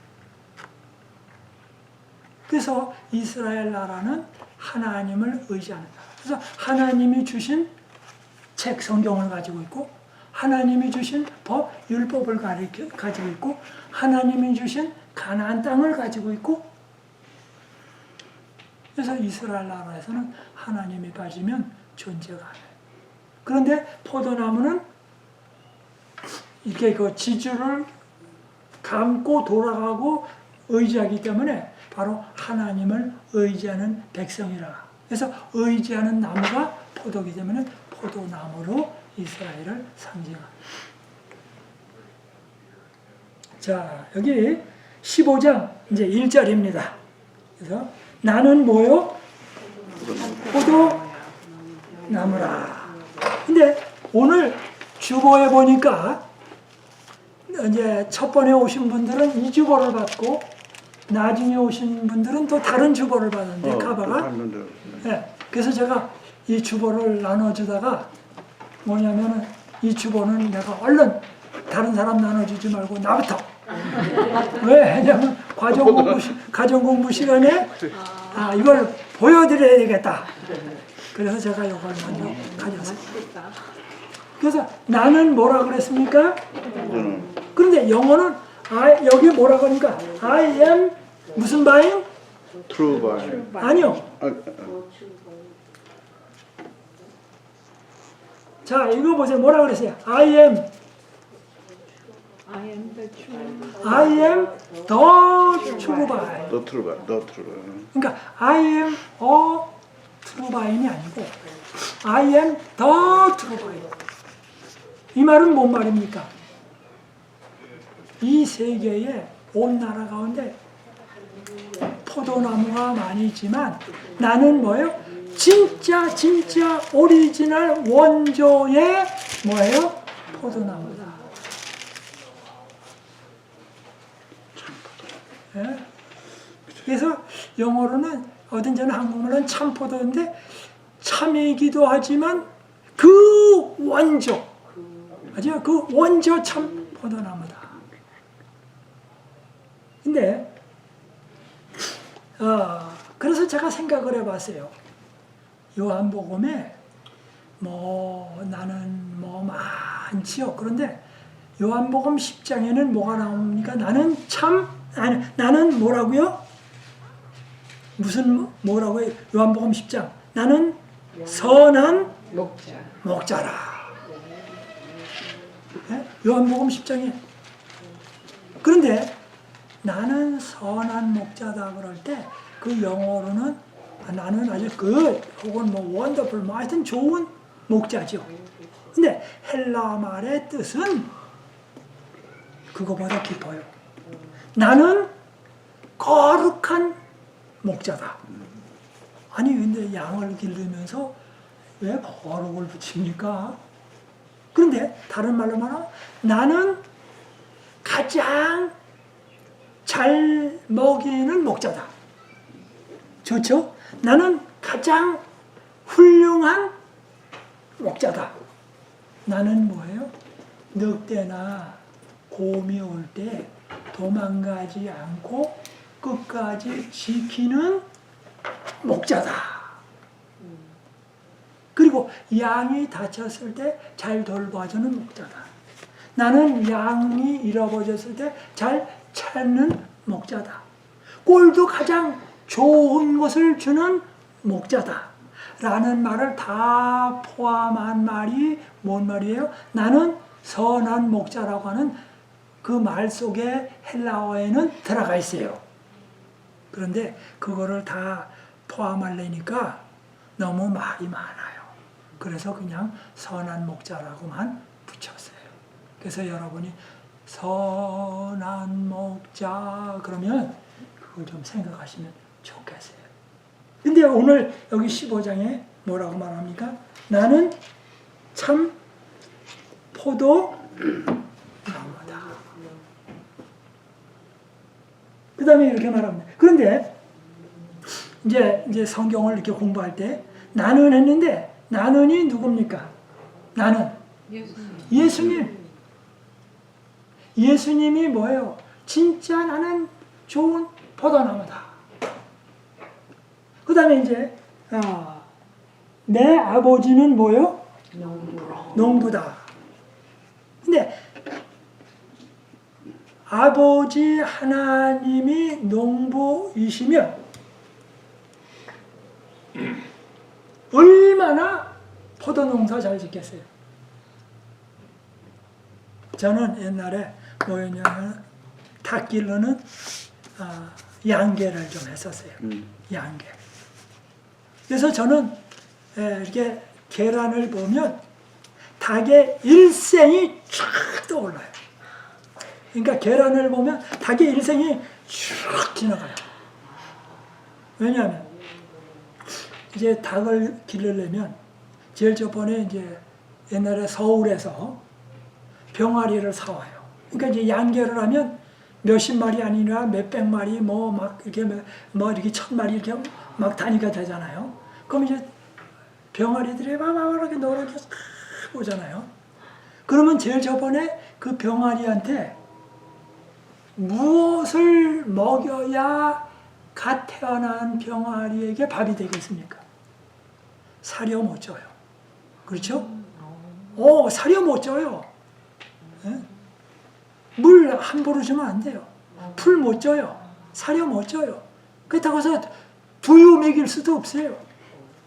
그래서 이스라엘 나라는 하나님을 의지합니다. 그래서 하나님이 주신 책 성경을 가지고 있고 하나님이 주신 법 율법을 가지고 있고 하나님이 주신 가나안 땅을 가지고 있고 그래서 이스라엘 나라에서는 하나님이 빠지면 존재가 안 해요. 그런데 포도나무는 이렇게 그 지주를 감고 돌아가고 의지하기 때문에 바로 하나님을 의지하는 백성이라. 그래서 의지하는 나무가 포도기 때문에 포도나무로 이스라엘을 상징합니다. 자, 여기 15장 이제 1절입니다. 그래서 나는 뭐요? 포도나무라. 근데 오늘 주보에 보니까 이제 첫 번에 오신 분들은 이 주보를 받고 나중에 오신 분들은 또 다른 주보를 받았는데 카바가 네, 그래서 제가 이 주보를 나눠주다가 뭐냐면은 이 주보는 내가 얼른 다른 사람 나눠주지 말고 나부터 왜 하냐면 가정공부 시간에 이걸 보여드려야 되겠다. 그래서 제가 이걸 먼저 가져왔어요. 그래서 나는 뭐라 그랬습니까? 그런데 영어는 여기 뭐라고 하니까 I am 무슨 바임? True vine. 아니요. 자, 이거 보세요. 뭐라 그랬어요? I am I am the true. I am the true vine. The true vine. The true vine. 그러니까 I am a true vine이 아니고 I am the true vine. 이 말은 뭔 말입니까? 이 세계에 온 나라 가운데 포도나무가 많이 있지만 나는 뭐예요? 진짜 오리지널 원조의 뭐예요? 포도나무다. 예? 그래서 영어로는 어딘지는 한국말로는 참포도인데 참이기도 하지만 그 원조 맞아요? 그 원조 참 포도나무다. 근데 그래서 제가 생각을 해봤어요. 요한복음에 나는 많지요. 그런데 요한복음 10장에는 뭐가 나옵니까? 나는 뭐라고요? 뭐라고요? 요한복음 10장. 나는 선한 목자라. 네? 요한복음 10장에. 그런데 나는 선한 목자다 그럴 때 그 영어로는 나는 아주 혹은 원더풀 하여튼 좋은 목자죠. 근데 헬라 말의 뜻은 그거보다 깊어요. 나는 거룩한 목자다. 아니 근데 양을 기르면서 왜 거룩을 붙입니까? 그런데 다른 말로 말하면 나는 가장 잘 먹이는 목자다. 좋죠? 나는 가장 훌륭한 목자다. 나는 뭐예요? 늑대나 곰이 올 때 도망가지 않고 끝까지 지키는 목자다. 그리고 양이 다쳤을 때 잘 돌봐주는 목자다. 나는 양이 잃어버렸을 때 잘 찾는 목자다. 꼴도 가장 좋은 것을 주는 목자다. 라는 말을 다 포함한 말이 뭔 말이에요? 나는 선한 목자라고 하는 그 말 속에 헬라어에는 들어가 있어요. 그런데 그거를 다 포함하려니까 너무 말이 많아요. 그래서 그냥 선한 목자라고만 붙였어요. 그래서 여러분이 선한 목자 그러면 그걸 좀 생각하시면 좋겠어요. 근데 오늘 여기 15장에 뭐라고 말합니까? 나는 참 포도 나무다. 그 다음에 이렇게 말합니다. 그런데 이제 성경을 이렇게 공부할 때 나는 했는데 나는이 누굽니까? 나는 예수님. 예수님이 뭐예요? 진짜 나는 좋은 포도나무다. 그 다음에 이제 내 아버지는 뭐예요? 농부다. 근데 아버지 하나님이 농부이시면 얼마나 포도 농사 잘 짓겠어요. 저는 옛날에 뭐였냐면 닭길로는 양계를 좀 했었어요. 양계. 그래서 저는 이렇게 계란을 보면 닭의 일생이 쫙 떠올라요. 그러니까 계란을 보면 닭의 일생이 쭉 지나가요. 왜냐하면 이제 닭을 기르려면 제일 저번에 이제 옛날에 서울에서 병아리를 사와요. 그러니까 이제 양계를 하면 몇십 마리 아니라 몇백 마리 뭐 막 이렇게 뭐 이렇게 1000마리 이렇게 막 단위가 되잖아요. 그럼 이제 병아리들이 막 이렇게 노랗게 오잖아요. 그러면 제일 저번에 그 병아리한테 무엇을 먹여야 갓 태어난 병아리에게 밥이 되겠습니까? 사료 못 줘요. 그렇죠? 사료 못 줘요. 물 함부로 주면 안 돼요. 풀 못 줘요. 사료 못 줘요. 그렇다고 해서 두유 먹일 수도 없어요.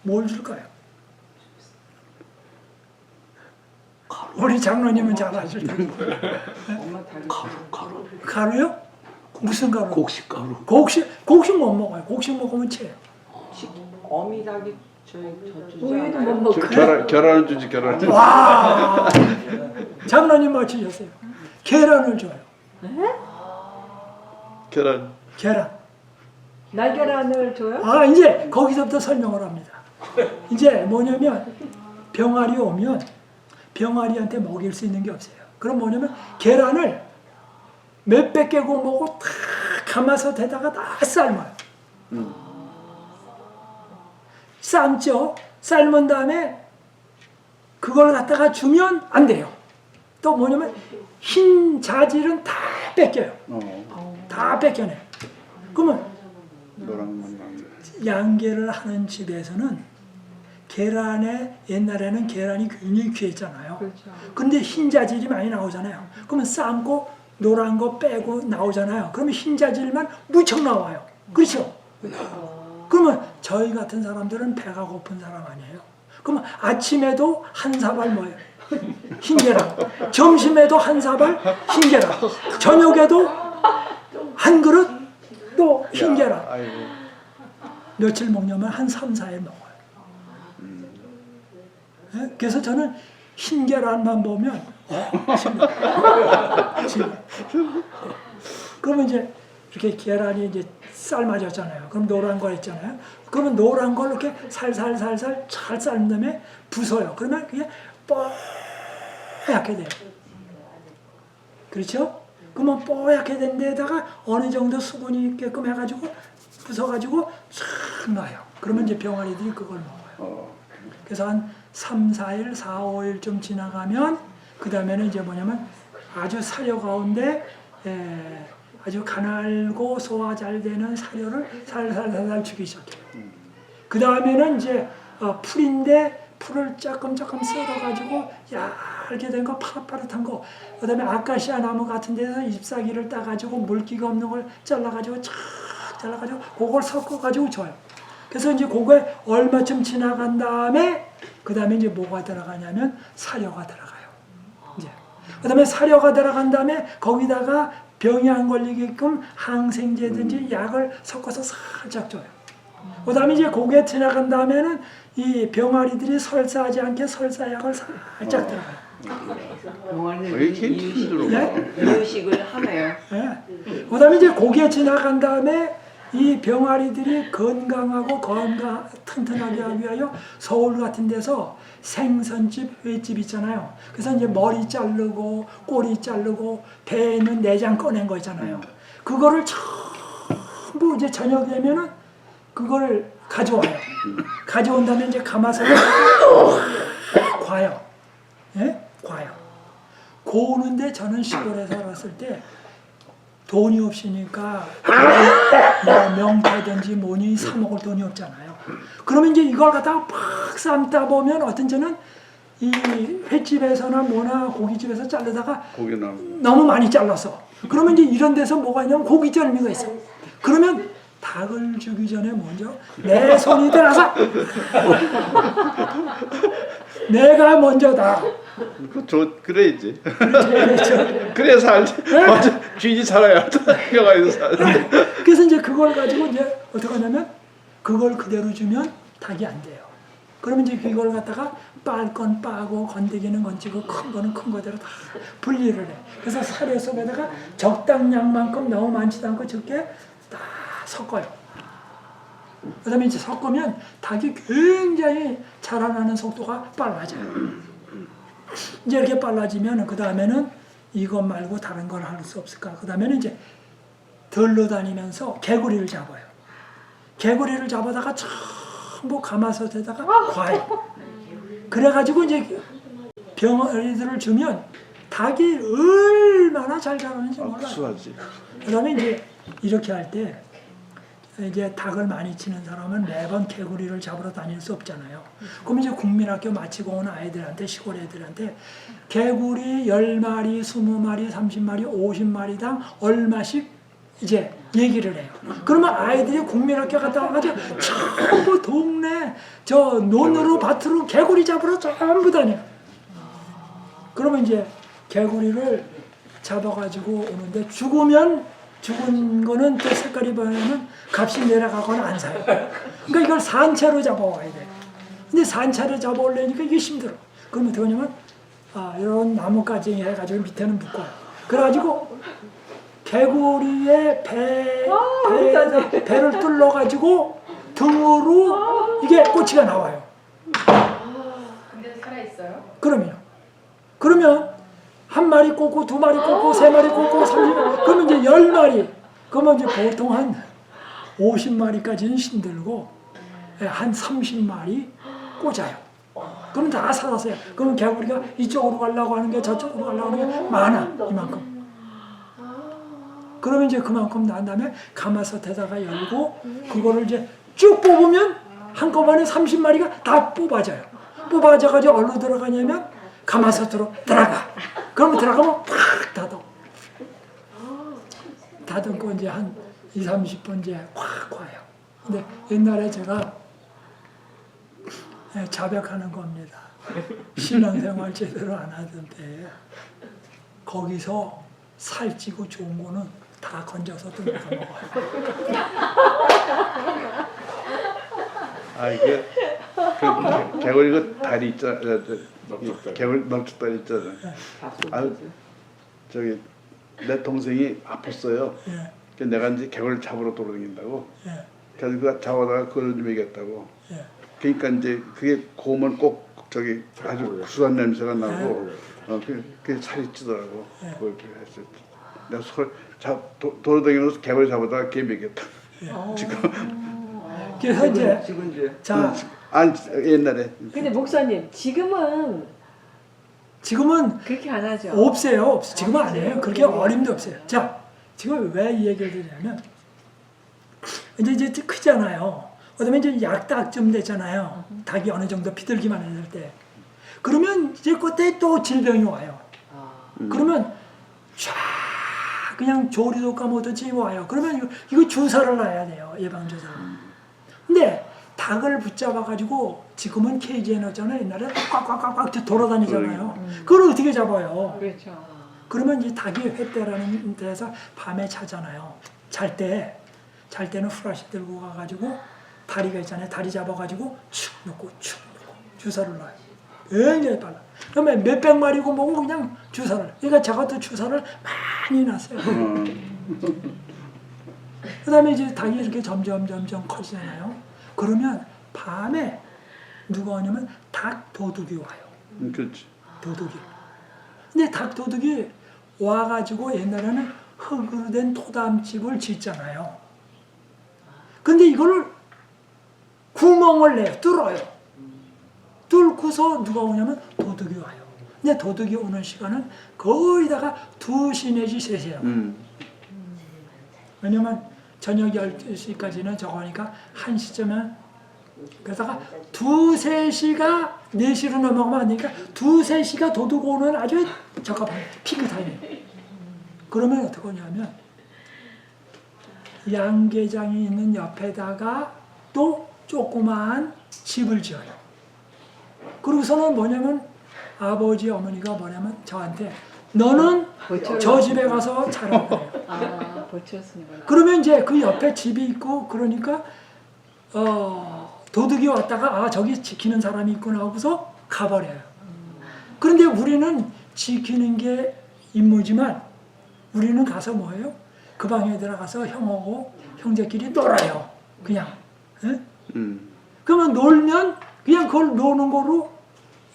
뭘 줄까요? 우리 장로님은 잘 아실 텐데. 가루. 가루요? 무슨 가루? 곡식가루. 곡식 못 먹어요. 곡식 먹으면 체요. 어미닭이 저주지 우유는 않아요? 못 먹고. 계란을 주지 계란을. 와, 장로님 맞추셨어요. 계란을 줘요. 계란. 날계란을 줘요? 이제 거기서부터 설명을 합니다. 이제 뭐냐면 병아리 오면 병아리한테 먹일 수 있는 게 없어요. 그럼 뭐냐면 계란을 몇백 개 구멍고 다 감아서 대다가 다 삶아요. 삶죠. 삶은 다음에 그걸 갖다가 주면 안 돼요. 또 뭐냐면 흰 자질은 다 뺏겨요. 다 뺏겨내. 그러면 양계를 하는 집에서는 계란에 옛날에는 계란이 굉장히 귀했잖아요. 그렇죠. 근데 흰 자질이 많이 나오잖아요. 그러면 삶고 노란 거 빼고 나오잖아요. 그러면 흰 자질만 무척 나와요. 그렇죠? 그러면 저희 같은 사람들은 배가 고픈 사람 아니에요. 그러면 아침에도 한 사발 뭐예요? 흰계란. 점심에도 한 사발 흰계란. 저녁에도 한 그릇 또 흰계란. 며칠 먹냐면 한 3, 4일 먹어요. 그래서 저는 흰계란만 보면 그러면 이제 이렇게 계란이 이제 삶아졌잖아요. 그럼 노란 거 있잖아요. 그러면 노란 걸 이렇게 살살살살 잘 삶은 다음에 부숴요. 그러면 그게 뽀얗게 돼요. 그렇죠? 그러면 뽀얗게 된 데다가 어느 정도 수분이 있게끔 해가지고 부숴가지고 싹 놔요. 그러면 이제 병아리들이 그걸 먹어요. 그래서 한 3, 4일, 4, 5일 좀 지나가면 그 다음에는 이제 뭐냐면 아주 사료 가운데 아주 가늘고 소화 잘 되는 사료를 살살살살 주기 시작해요. 그 다음에는 이제 풀인데 풀을 조금 썰어가지고 얇게 된 거, 파릇파릇한 거, 그 다음에 아카시아 나무 같은 데서 잎사귀를 따가지고 물기가 없는 걸 잘라가지고 착 잘라가지고 그걸 섞어가지고 줘요. 그래서 이제 그거에 얼마쯤 지나간 다음에 그 다음에 이제 뭐가 들어가냐면 사료가 들어가요. 이제 그 다음에 사료가 들어간 다음에 거기다가 병이 안 걸리게끔 항생제든지 약을 섞어서 살짝 줘요. 그 다음에 이제 고개 지나간 다음에는 이 병아리들이 설사하지 않게 설사약을 살짝 들어가요. 왜 이렇게 힘들어? 이유식을 하네요. 예. 그 다음에 이제 고개 지나간 다음에 이 병아리들이 건강하고 튼튼하게 하기 위하여 서울 같은 데서 생선집, 횟집 있잖아요. 그래서 이제 머리 자르고 꼬리 자르고 배에 있는 내장 꺼낸 거 있잖아요. 그거를 전부 이제 저녁 되면은 그걸 가져와요. 가져온 다음에 이제 가마솥에 과요. 예? 과요. 고우는데 저는 시골에 살았을 때 돈이 없으니까 뭐 명태든지 뭐니 사 먹을 돈이 없잖아요. 그러면 이제 이걸 갖다가 팍 삶다 보면 어떤 저는 이 횟집에서나 뭐나 고깃집에서 자르다가 고기 나무. 너무 많이 잘라서 그러면 이제 이런 데서 뭐가 있냐면 고깃절미가 있어. 그러면 닭을 주기 전에 먼저 내 손이 들어서 내가 먼저 다. 그래야지. 그렇죠. 그래서 알지. 먼저 주인이 살아야 병아리도 살아. 그래서 이제 그걸 가지고 이제 어떻게 하냐면 그걸 그대로 주면 닭이 안 돼요. 그러면 이제 그걸 갖다가 빨 건 빠고 건더기는 건지고 큰 거는 큰 거대로 다 분리를 해. 그래서 사료 속에다가 적당량만큼 너무 많지도 않고 적게 다 섞어요. 그 다음에 이제 섞으면 닭이 굉장히 자라나는 속도가 빨라져요. 이제 이렇게 빨라지면 그 다음에는 이것 말고 다른 걸 할 수 없을까? 그 다음에는 이제 들러 다니면서 개구리를 잡아요. 개구리를 잡아다가 전부 가마솥에다가 과요. 그래가지고 이제 병아리들을 주면 닭이 얼마나 잘 자라는지 몰라요. 수하지. 그 다음에 이제 이렇게 할 때 이제 닭을 많이 치는 사람은 매번 개구리를 잡으러 다닐 수 없잖아요. 그럼 이제 국민학교 마치고 온 아이들한테 시골 애들한테 개구리 10마리, 20마리, 30마리, 50마리당 얼마씩 이제 얘기를 해요. 그러면 아이들이 국민학교 갔다 와가지고 전부 동네 저 논으로 밭으로 개구리 잡으러 전부 다녀요. 그러면 이제 개구리를 잡아가지고 오는데 죽은 거는 또 색깔이 변하면 값이 내려가거나 안 사요. 그러니까 이걸 산채로 잡아와야 돼. 근데 산채로 잡아오려니까 이게 힘들어. 그러면 어떻게 하냐면 이런 나뭇가지 해가지고 밑에는 묶어요. 그래가지고 개구리의 배를 뚫러가지고 등으로 이게 꼬치가 나와요. 근데 살아있어요? 그러면 한 마리 꽂고 두 마리 꽂고 세 마리 꽂고 30마리 그러면 이제 10마리 그러면 이제 보통 한 50마리까지는 힘들고 한 30마리 꽂아요. 그럼 다 살았어요. 그러면 개구리가 이쪽으로 가려고 하는 게 저쪽으로 가려고 하는 게 많아 이만큼. 그러면 이제 그만큼 난 다음에 가마솥에다가 열고 그거를 이제 쭉 뽑으면 한꺼번에 30마리가 다 뽑아져요. 뽑아져가지고 어디로 들어가냐면 가마솥으로 들어가. 그러면 들어가면 팍 닫아. 닫고 이제 한 2, 30분 이제 확 와요. 근데 옛날에 제가 자백하는 겁니다. 신앙생활 제대로 안 하던 때 거기서 살찌고 좋은 거는 다 건져서 뜯어서 먹어요. 이게 그 개구리 그 다리 있잖아. 개구리 널쭉다리 있잖아. 저기 내 동생이 아팠어요. 예. 그래서 내가 이제 개구리 잡으러 돌아다닌다고. 예. 그래서 그거 잡아다가 그걸 좀 얘기했다고. 예. 그러니까 이제 그게 고우면 꼭 저기 아주 구수한 냄새가 나고 그게 살이 찌더라고. 그걸 했을 때. 내가 도로 다니면서 개구리 잡아다가 개 먹였다. 그래서 이제 죽은 자 아니 옛날에 근데 목사님 지금은 지금은 그렇게 안 하죠. 없어요. 지금은 안 해요. 그렇게 어림도 없어요. 자, 지금 왜 이 얘기를 드리냐면 이제 크잖아요. 그다음에 이제 약닭쯤 됐잖아요. 닭이 어느 정도 비둘기만 했을 때. 그러면 이제 그때 또 질병이 와요. 그러면 쫙 그냥 조리도 까먹듯이 와요. 그러면 이거 주사를 놔야 돼요. 예방주사를. 근데 닭을 붙잡아가지고 지금은 케이지에 넣잖아요. 옛날에 꽉꽉꽉꽉 돌아다니잖아요. 그걸 어떻게 잡아요? 그렇죠. 그러면 이 닭이 횃대라는 데서 밤에 자잖아요. 잘 때는 후라시 들고 가가지고 다리가 있잖아요. 다리 잡아가지고 축 놓고 주사를 놔요. 굉장히 빨라. 그러면 몇백 마리고 뭐고 그냥 주사를. 그러니까 저것도 주사를 많이 놨어요. 그 다음에 이제 닭이 이렇게 점점 커지잖아요. 그러면 밤에 누가 오냐면 닭 도둑이 와요. 그렇지. 도둑이. 근데 닭 도둑이 와가지고 옛날에는 흙으로 된 토담집을 짓잖아요. 근데 이거를 구멍을 내요. 뚫어요. 뚫고서 누가 오냐면 도둑이 와요. 근데 도둑이 오는 시간은 거의 다가 2시 내지 3시예요. 왜냐면 저녁 12시까지는 저거 하니까 1시쯤에 그러다가 2, 3시가 4시로 넘어가면 안 되니까 2, 3시가 도둑 오는 아주 적합한 피크 타임이에요. 그러면 어떻게 하냐면 양계장이 있는 옆에다가 또 조그마한 집을 지어요. 그러고서는 뭐냐면 아버지 어머니가 뭐냐면 저한테 너는 저 집에 가서 자라고 그래요. 아, 버텼으니까. 그러면 이제 그 옆에 집이 있고 그러니까 도둑이 왔다가 저기 지키는 사람이 있구나 하고서 가버려요. 그런데 우리는 지키는 게 임무지만 우리는 가서 뭐예요? 그 방에 들어가서 형하고 형제끼리 놀아요. 그냥. 예? 그러면 놀면 그냥 그걸 노는 거로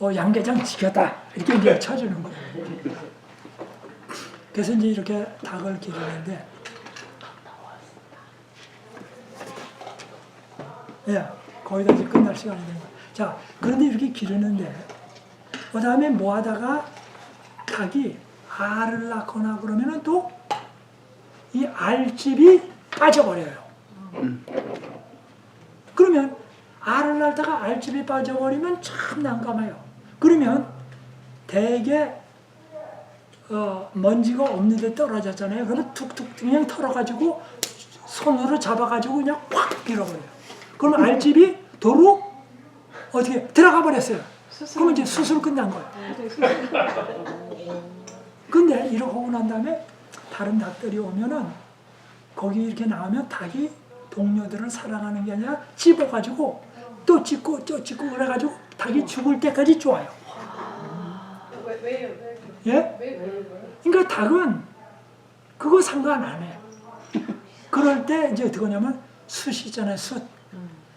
양계장 지켰다 이렇게 이제 쳐주는 거예요. 그래서 이제 이렇게 닭을 기르는데 예, 거의 다 이제 끝날 시간이 된 거예요. 자, 그런데 이렇게 기르는데 그 다음에 뭐 하다가 닭이 알을 낳거나 그러면은 또 이 알집이 빠져버려요. 그러면 알을 낳다가 알집이 빠져버리면 참 난감해요. 그러면 대개 먼지가 없는 데 떨어졌잖아요. 그러면 툭툭 그냥 털어가지고 손으로 잡아가지고 그냥 확 밀어버려요. 그러면 알집이 도로 어떻게 들어가 버렸어요. 그러면 이제 수술 끝난 거예요. 근데 이렇게 하고 난 다음에 다른 닭들이 오면은 거기 이렇게 나오면 닭이 동료들을 사랑하는 게 아니라 찝어가지고 또 찝고 또 찝고 그래가지고 닭이 죽을 때까지 좋아요. 예? 그러니까 닭은 그거 상관 안 해. 그럴 때 이제 어떻게 하냐면 숯 있잖아요.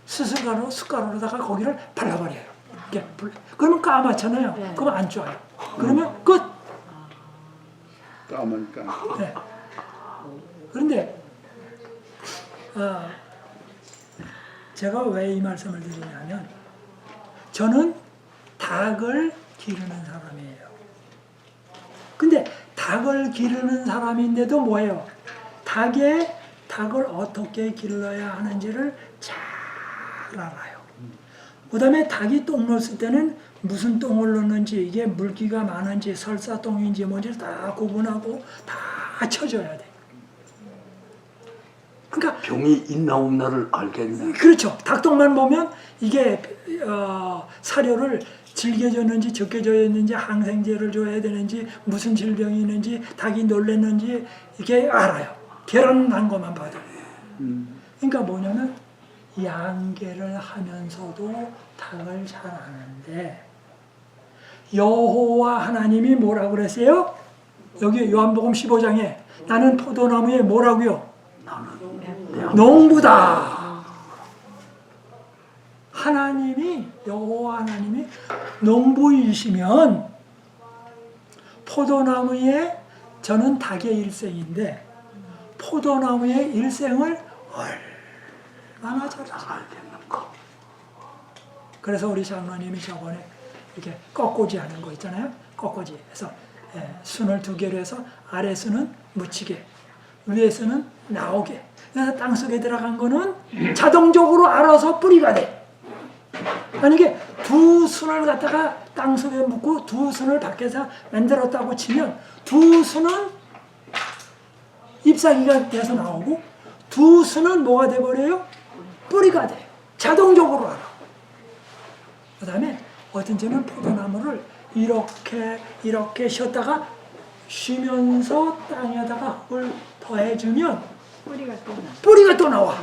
숯가루로다가 거기를 발라버려요. 그러면 까맣잖아요. 네. 그러면 안 좋아요. 그러면 끝. 까마니까. 네. 그런데 제가 왜 이 말씀을 드리냐면 저는 닭을 기르는 사람이에요. 근데 닭을 기르는 사람인데도 뭐예요? 닭을 어떻게 길러야 하는지를 잘 알아요. 그 다음에 닭이 똥 넣었을 때는 무슨 똥을 넣는지 이게 물기가 많은지 설사똥인지 뭔지 다 구분하고 다 쳐줘야 돼. 그러니까 병이 있나 없나를 알겠네. 그렇죠. 닭똥만 보면 이게 사료를 질게 줬는지 적게 줬는지 항생제를 줘야 되는지 무슨 질병이 있는지 닭이 놀랬는지 이게 알아요. 계란 난 것만 봐도. 그러니까 뭐냐면 양계를 하면서도 닭을 잘 하는데 여호와 하나님이 뭐라고 그랬어요? 여기 요한복음 15장에 나는 포도나무에 뭐라고요? 농부다. 여호와 하나님이 농부이시면 포도나무에 저는 닭의 일생인데 포도나무의 일생을 얼마나 잘 알겠는가. 그래서 우리 장로님이 저번에 이렇게 꺾고지 하는 거 있잖아요. 꺾고지 해서 순을 두 개로 해서 아래 순은 묻히게, 위에 순은 나오게. 그래서 땅속에 들어간 거는 자동적으로 알아서 뿌리가 돼. 만약에 두 순을 갖다가 땅속에 묻고 두 순을 밖에서 만들었다고 치면 두 순은 잎사귀가 돼서 나오고 두 순은 뭐가 돼버려요? 뿌리가 돼. 자동적으로 알아. 그 다음에 어떤지는 포도나무를 이렇게 쉬었다가 쉬면서 땅에다가 흙을 더해주면 뿌리가 또 나와.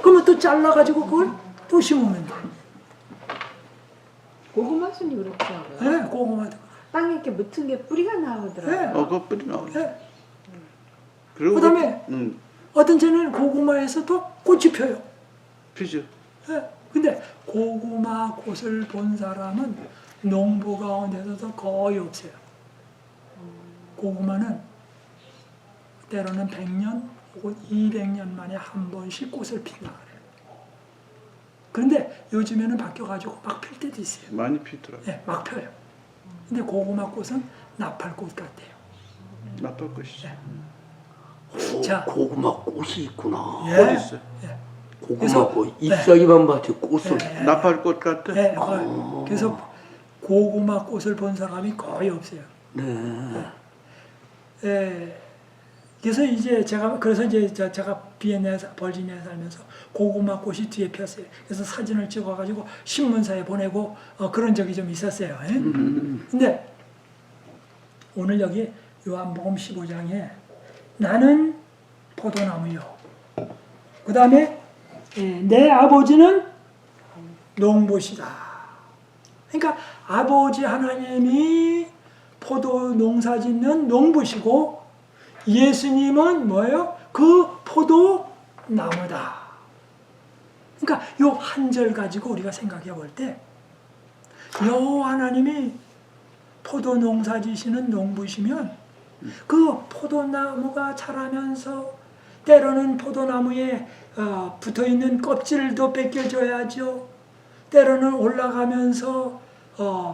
그러면 또 잘라가지고 그걸 또 심으면 돼. 고구마 순이 그렇더라고요. 네, 고구마도. 땅에 이렇게 묻은 게 뿌리가 나오더라고요. 그 뿌리 나오네. 네. 그리고 그다음에 어떤 쟤는 고구마에서 또 꽃이 펴요. 피죠. 네. 근데 고구마 꽃을 본 사람은 농부 가운데서도 거의 없어요. 고구마는 때로는 100년 혹은 200년 만에 한 번씩 꽃을 핀다 그래요. 그런데 요즘에는 바뀌어가지고 막 필 때도 있어요. 많이 피더라고. 네, 막 펴요. 근데 고구마 꽃은 나팔꽃 같아요. 나쁠 것이죠. 자. 고구마 꽃이 있구나. 꽃 있어요. 고구마 꽃 잎사귀만 봤지 꽃을. 나팔꽃 같아. 네, 그래서 고구마 꽃을 본 사람이 거의 없어요. 네. 그래서 이제 제가 비엔나에서 버지니아에 살면서 고구마 꽃이 뒤에 폈어요. 그래서 사진을 찍어가지고 신문사에 보내고 그런 적이 좀 있었어요. 근데 오늘 여기 요한복음 15장에 나는 포도나무요. 그 다음에 내 아버지는 농부시다. 그러니까 아버지 하나님이 포도 농사 짓는 농부시고 예수님은 뭐예요? 그 포도 나무다. 그러니까 요 한 절 가지고 우리가 생각해 볼 때 여호와 하나님이 포도 농사 지시는 농부시면 그 포도나무가 자라면서 때로는 포도나무에 붙어있는 껍질도 벗겨줘야죠. 때로는 올라가면서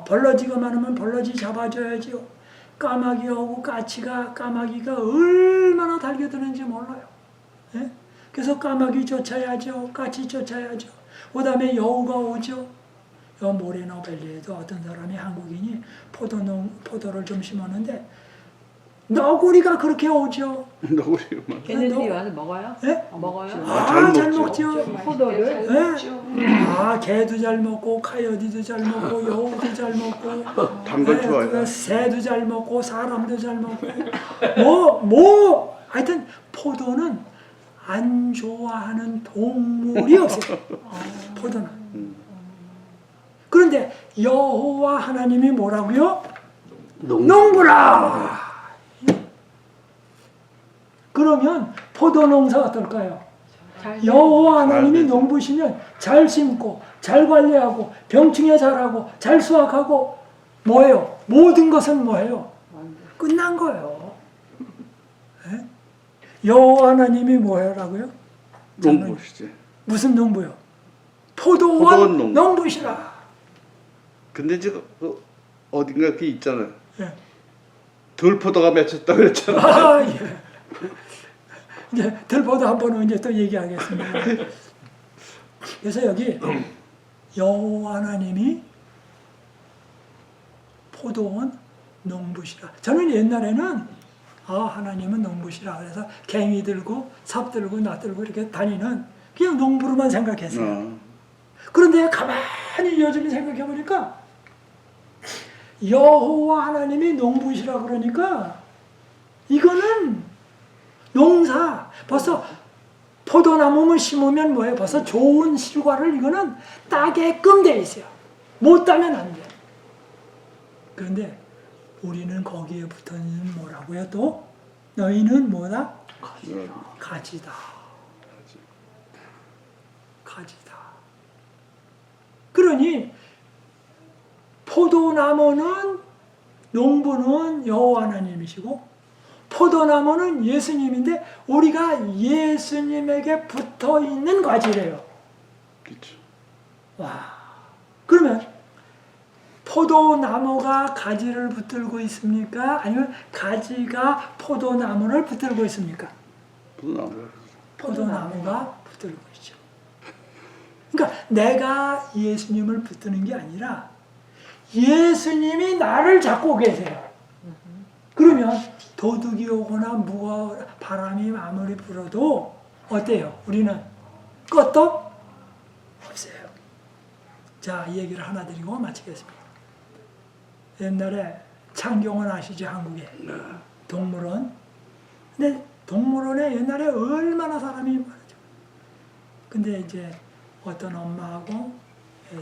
벌러지가 많으면 벌러지 잡아줘야죠. 까마귀하고 까마귀가 얼마나 달겨드는지 몰라요. 예? 그래서 까마귀 쫓아야죠. 까치 쫓아야죠. 그 다음에 여우가 오죠. 모레노밸리에도 어떤 사람이 한국인이 포도를 좀 심었는데 너구리가 그렇게 오죠. 너구리만. 걔네들이 와서 먹어요? 예? 먹어요? 잘 먹죠. 포도를? 예? 개도 잘 먹고 카요디도 잘 먹고 여우도 잘 먹고 단걸 좋아해요. 새도 잘 먹고 사람도 잘 먹고 하여튼 포도는 안 좋아하는 동물이 없어요. 포도는. 그런데 여호와 하나님이 뭐라고요? 농부라. 그러면 포도 농사 어떨까요? 여호와 하나님이 농부시면 잘 심고 잘 관리하고 병충해 잘하고 잘 수확하고 뭐예요? 모든 것은 뭐예요? 끝난 거예요. 네? 여호와 하나님이 뭐라고요? 농부시지. 무슨 농부요? 포도원 농부시라. 근데 지금 어딘가 그 있잖아요. 예. 들포도가 맺혔다 그랬잖아. 아, 예. 이제 들보도 한 번은 이제 또 얘기하겠습니다. 그래서 여기 여호와 하나님이 포도원 농부시라. 저는 옛날에는 하나님은 농부시라. 그래서 갱이 들고 삽 들고 낫 들고 이렇게 다니는 그냥 농부로만 생각했어요. 그런데 가만히 요즘 생각해 보니까 여호와 하나님이 농부시라 그러니까 이거는 농사 벌써 포도나무만 심으면 뭐예요? 벌써 좋은 실과를 이거는 따게끔 돼 있어요. 못 따면 안 돼. 그런데 우리는 거기에 붙어있는 뭐라고요? 또 너희는 뭐다? 가지다. 가지다. 그러니 포도나무는 농부는 여호와 하나님이시고 포도나무는 예수님인데 우리가 예수님에게 붙어 있는 가지래요. 그렇죠. 와. 그러면 포도나무가 가지를 붙들고 있습니까? 아니면 가지가 포도나무를 붙들고 있습니까? 포도나무가 붙들고 있죠. 그러니까 내가 예수님을 붙드는 게 아니라 예수님이 나를 잡고 계세요. 그러면 도둑이 오거나 바람이 아무리 불어도 어때요? 우리는 끝도 없어요. 자, 이 얘기를 하나 드리고 마치겠습니다. 옛날에 창경원 아시죠? 한국에 동물원. 근데 동물원에 옛날에 얼마나 사람이 많았죠. 근데 이제 어떤 엄마하고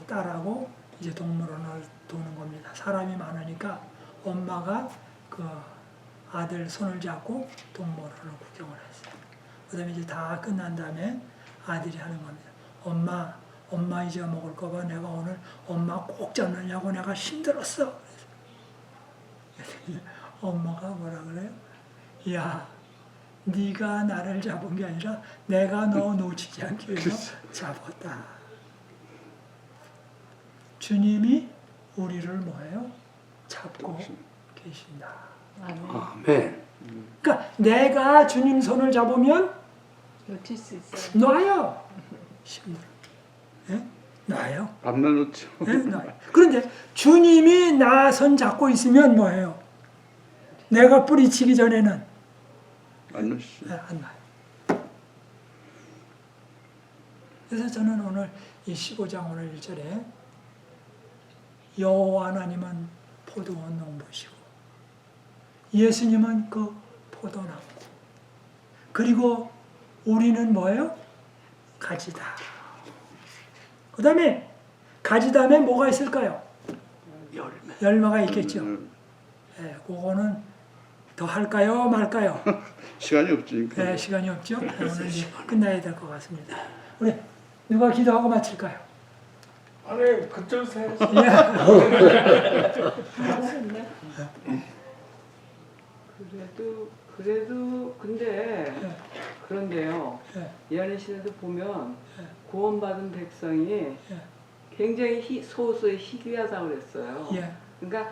딸하고 이제 동물원을 도는 겁니다. 사람이 많으니까 엄마가 그 아들 손을 잡고 동물원을 구경을 했어요. 그다음에 이제 다 끝난 다음에 아들이 하는 겁니다. 엄마 이제 먹을까 봐 내가 오늘 엄마 꼭 잡느냐고 내가 힘들었어. 그래서 엄마가 뭐라 그래요? 야, 네가 나를 잡은 게 아니라 내가 너 놓치지 않기 위해서 잡았다. 주님이 우리를 뭐예요? 잡고 계신다. 아멘. 그러니까 내가 주님 손을 잡으면 놓칠 수 있어요. 놔요. 힘들어. 예? 놔요. 안 나눴죠. 예? 놔요. 그런데 주님이 나 손 잡고 있으면 뭐예요? 내가 뿌리치기 전에는 안 나눴죠. 예, 안 놔요. 그래서 저는 오늘 이 15장 오늘 1절에 여호와 하나님은 포도원 농부시고 예수님은 그 포도나무 그리고 우리는 뭐예요? 가지다. 그 다음에 가지 다음에 뭐가 있을까요? 열매가 있겠죠. 예, 그거는 더 할까요? 말까요? 시간이 없으니까. 네, 시간이 없죠. 네, 오늘 이제 끝나야 될 것 같습니다. 우리 누가 기도하고 마칠까요? 아니 그쪽 세. 그래도 근데 예. 그런데요. 예. 이한희 씨도 보면 구원받은 백성이 예. 굉장히 소수의 희귀하다고 그랬어요. 예. 그러니까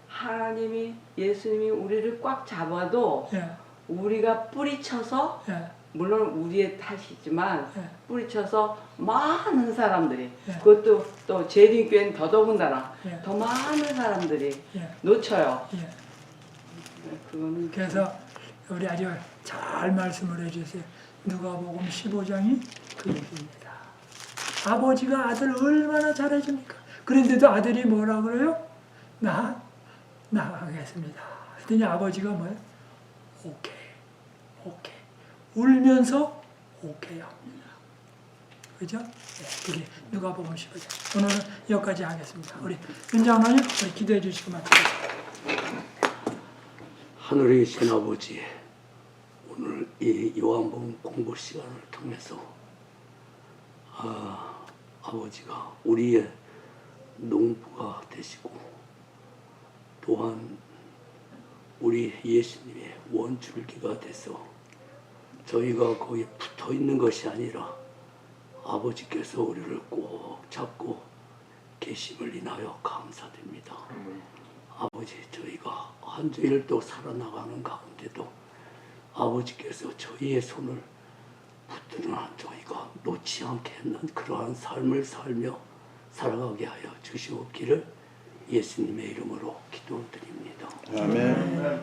하나님이 예수님이 우리를 꽉 잡아도 예. 우리가 뿌리쳐서 예. 물론 우리의 탓이지만 예. 뿌리쳐서 많은 사람들이 예. 그것도 또 재림교회는 더더군다나 예. 더 많은 사람들이 예. 놓쳐요. 예. 그거는 그래서 우리 아주 잘 말씀을 해주세요. 누가복음 15장이 그 얘기입니다. 아버지가 아들 얼마나 잘해줍니까? 그런데도 아들이 뭐라 그래요? 나 나가겠습니다. 그랬더니 아버지가 뭐예요? 오케이. 울면서 오케이 합니다. 그죠? 네, 그게 누가복음 15장. 오늘은 여기까지 하겠습니다. 우리 윤장로님 우리 기도해 주시고 마치겠습니다. 하늘에 계신 아버지, 오늘 이 요한복음 공부 시간을 통해서 아버지가 우리의 농부가 되시고 또한 우리 예수님의 원줄기가 돼서 저희가 거기에 붙어 있는 것이 아니라 아버지께서 우리를 꼭 잡고 계심을 인하여 감사드립니다. 아버지, 저희가 한 주일 또 살아나가는 가운데도 아버지께서 저희의 손을 붙드는 한 저희가 놓지 않게 하는 그러한 삶을 살며 살아가게 하여 주시옵기를 예수님의 이름으로 기도드립니다. 아멘.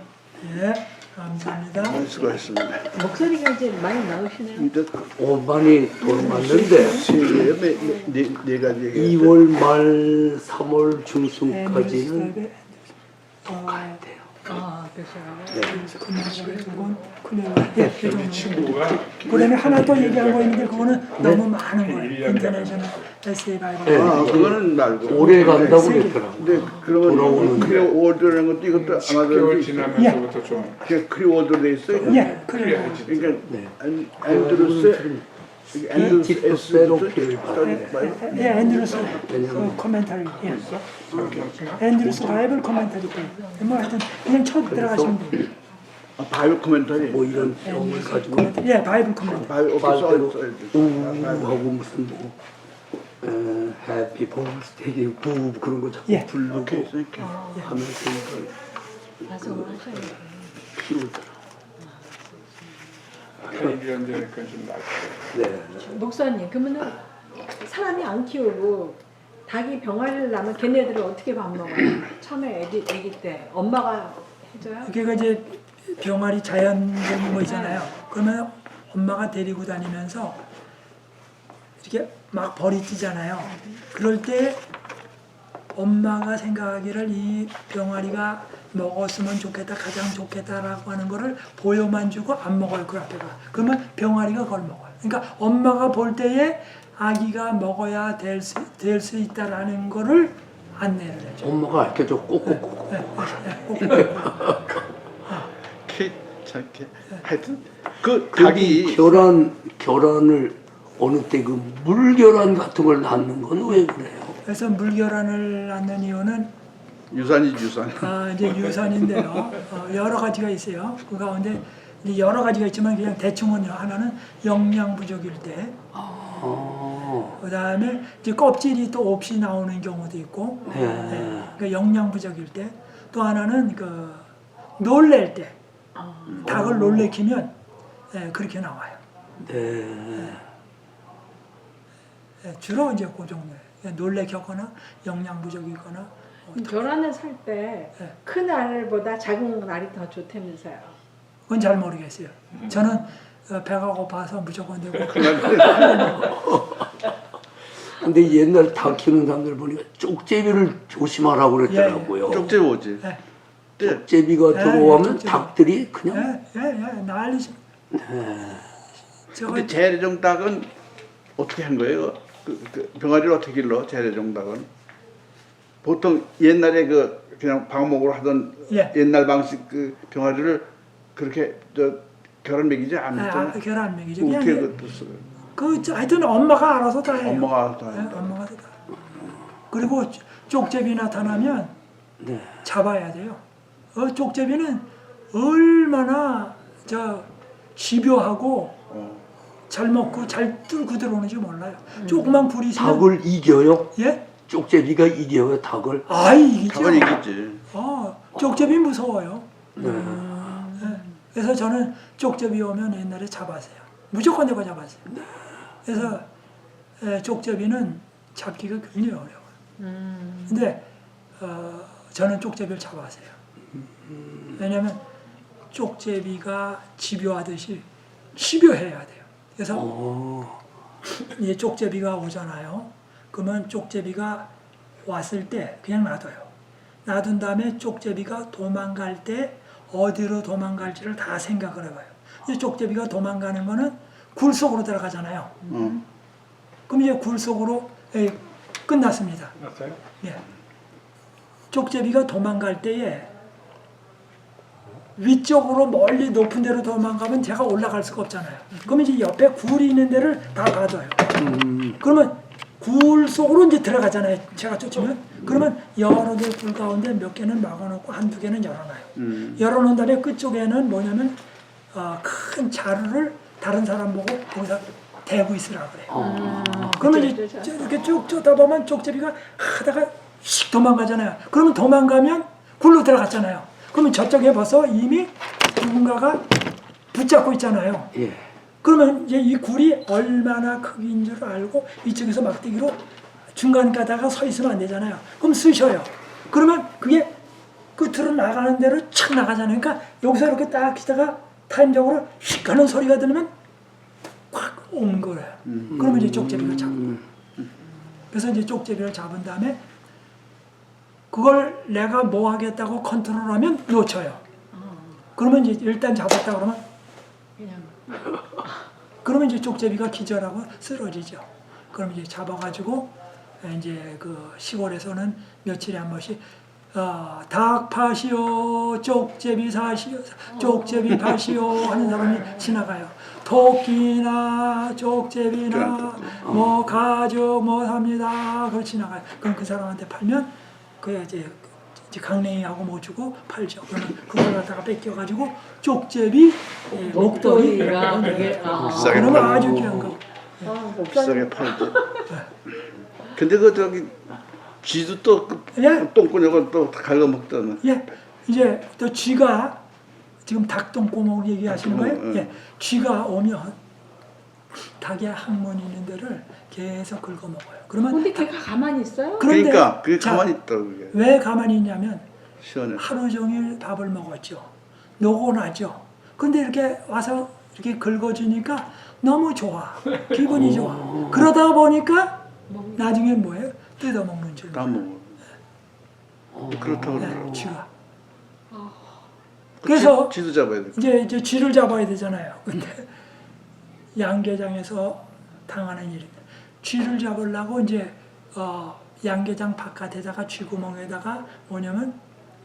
예, 감사합니다. 수고하셨습니다. 목소리가 이제 많이 나오시네요. 이제 많이 돌아왔는데 네 가지 얘기. 2월 말 3월 중순까지는 어, 가야 돼요. 그러면 친구가 그다음에 하나 또 얘기한 거 있는데 그거는 너무 많은 거예요. 인터내셔널 에세이 바이블. 그거는 말고. 오래 간다고 그랬더라고요. 근데 그러면 돌아오는데. 크리워드라는 것도 이것도 10개월 아마도 지나면서부터 좀 크리워드 돼 있어요. 예, 그래요. 그러니까 네. 앤드루스 티토세로피를 예, 앤드루스 코멘터리. 예. 앤드루스 바이블 코멘터리. 뭐 하여튼 그냥 쳐 들어가시면 돼요. 바이블 코멘터리. 뭐 이런 병을 가지고 예, 바이블 코멘트. 바이블 바이블 써있지. 우하고 무슨 뭐 해피 버스데이 부 그런 거 자꾸 예. 부르고 오케이, 땡큐. 하면서 이걸 가성을 하셔야 돼요. 키우더라. 유전자니까 좀 낫죠. 네. 목사님, 그러면은 사람이 안 키우고 닭이 병아리를 낳으면 걔네들은 어떻게 밥 먹어요? 처음에 애기 때 엄마가 해줘요? 그게 이제 병아리 자연적인 거 있잖아요. 그러면 엄마가 데리고 다니면서 이렇게 막 벌이 뛰잖아요. 그럴 때 엄마가 생각하기를 이 병아리가 먹었으면 좋겠다, 가장 좋겠다라고 하는 거를 보여만 주고 안 먹어요, 그 앞에가. 그러면 병아리가 그걸 먹어요. 그러니까 엄마가 볼 때에 아기가 먹어야 될 수 있다라는 거를 안내를 해줘. 엄마가 알려줘 꼭꼭꼭. 괜찮게. 하여튼 그 닭이 결혼을 어느 때 그 물결혼 같은 걸 낳는 건 왜 그래요? 그래서 물결환을 낳는 이유는 유산이지 유산. 이제 유산인데요. 여러 가지가 있어요. 그 가운데 이제 여러 가지가 있지만 그냥 대충은요. 하나는 영양 부족일 때, 그 다음에 이제 껍질이 또 없이 나오는 경우도 있고, 네. 그러니까 영양 부족일 때, 또 하나는 그 놀랄 때, 닭을 놀래키면 그렇게 나와요. 네. 주로 이제 그 종류예요. 놀래켰거나 영양 부족이거나. 결혼을 살 때 큰 알보다 작은 알이 더 좋다면서요. 그건 잘 모르겠어요. 저는 배가 고파서 무조건 되고. 근데 옛날 닭 키우는 사람들 보니까 쪽제비를 조심하라고 그랬더라고요. 쪽제비 오지. 예. 쪽제비가 들어오면 쪽제비. 닭들이 그냥 난리죠. 저거 근데 재래종 닭은 어떻게 한 거예요? 그 병아리를 어떻게 길러? 재래종 닭은 보통 옛날에 그냥 방목으로 하던 예. 옛날 방식 그 병아리를 그렇게 결혼 먹이지 않았잖아. 계란 먹이죠. 어떻게 그냥 하여튼 엄마가 알아서 다 해요. 엄마가 다 한다. 엄마가 다. 그리고 쪽제비 나타나면 네. 잡아야 돼요. 쪽제비는 얼마나 집요하고 잘 먹고 잘 뚫고 들어오는지 몰라요. 조그만 불이 있으면 닭을 이겨요? 예? 쪽제비가 이겨요 닭을? 이기죠. 닭은 이기지. 쪽제비 무서워요. 네. 그래서 저는 쪽제비 오면 옛날에 잡았어요. 무조건 내가 잡았어요. 그래서 쪽제비는 잡기가 굉장히 어려워요. 근데 저는 쪽제비를 잡았어요. 왜냐하면 쪽제비가 집요하듯이 집요해야 돼요. 그래서 이제 쪽제비가 오잖아요. 그러면 쪽제비가 왔을 때 그냥 놔둬요. 놔둔 다음에 쪽제비가 도망갈 때 어디로 도망갈지를 다 생각을 해봐요. 이 쪽제비가 도망가는 거는 굴 속으로 들어가잖아요. 그럼 이제 굴 속으로 끝났습니다. 맞아요? 예. 쪽제비가 도망갈 때에 위쪽으로 멀리 높은 데로 도망가면 제가 올라갈 수가 없잖아요. 그러면 이제 옆에 굴이 있는 데를 다 봐줘요. 그러면 굴 속으로 이제 들어가잖아요. 제가 쫓으면. 그러면 여러 개 굴 가운데 몇 개는 막아놓고 한두 개는 열어놔요. 열어놓은 다음에 끝쪽에는 뭐냐면 큰 자루를 다른 사람 보고 거기서 대고 있으라 그래요. 그러면 이제 이렇게 쭉 쫓다 보면 쪽제비가 하다가 씩 도망가잖아요. 그러면 도망가면 굴로 들어갔잖아요. 그러면 저쪽에 벌써 이미 누군가가 붙잡고 있잖아요. 예. 그러면 이제 이 굴이 얼마나 크기인 줄 알고 이쪽에서 막대기로 중간 가다가 서 있으면 안 되잖아요. 그럼 쑤셔요. 그러면 그게 끝으로 나가는 대로 착 나가잖아요. 그러니까 여기서 이렇게 딱 기다가 타임적으로 휙 하는 소리가 들리면 꽉 온 거예요. 그러면 이제 쪽제비를 잡고. 그래서 이제 쪽제비를 잡은 다음에 그걸 내가 뭐 하겠다고 컨트롤하면 놓쳐요. 그러면 이제 일단 잡았다 그러면 그러면 이제 쪽제비가 기절하고 쓰러지죠. 그럼 이제 잡아가지고 이제 그 시골에서는 며칠에 한 번씩 닭 파시오, 쪽제비 사시오, 쪽제비 파시오 하는 사람이 지나가요. 토끼나 쪽제비나 뭐 가죽 뭐 삽니다. 그걸 지나가요. 그럼 그 사람한테 팔면 그 이제 이제 강냉이하고 못 주고 팔죠. 그러면 그걸 갖다가 뺏겨가지고 쪽제비, 목도리 목도리가 되게 비싸게 그러면 팔고. 아주 귀한 거. 비싸게 팔지. 근데 그 저기 쥐도 또 예? 똥꼬녀가 또 갉아먹잖아. 예, 이제 또 쥐가 지금 닭똥꼬목 얘기하시는 거예요? 예, 쥐가 오면 닭의 항문이 있는 데를 계속 긁어먹어요. 그러면 근데 걔가 가만히 있어요? 그런데 그러니까 그게 자, 가만히 있다 그게. 왜 가만히 있냐면 시원해. 하루 종일 밥을 먹었죠. 노곤하죠. 근데 이렇게 와서 이렇게 긁어주니까 너무 좋아. 기분이 좋아. 그러다 보니까 나중에 뭐예요? 뜯어먹는 줄. 다 먹어. 그렇다고 네, 그러더라고. 쥐가. 그래서 쥐도 잡아야 돼. 이제 쥐를 잡아야 되잖아요. 근데 양계장에서 당하는 일입니다. 쥐를 잡으려고 이제 양계장 바깥에다가 쥐구멍에다가 뭐냐면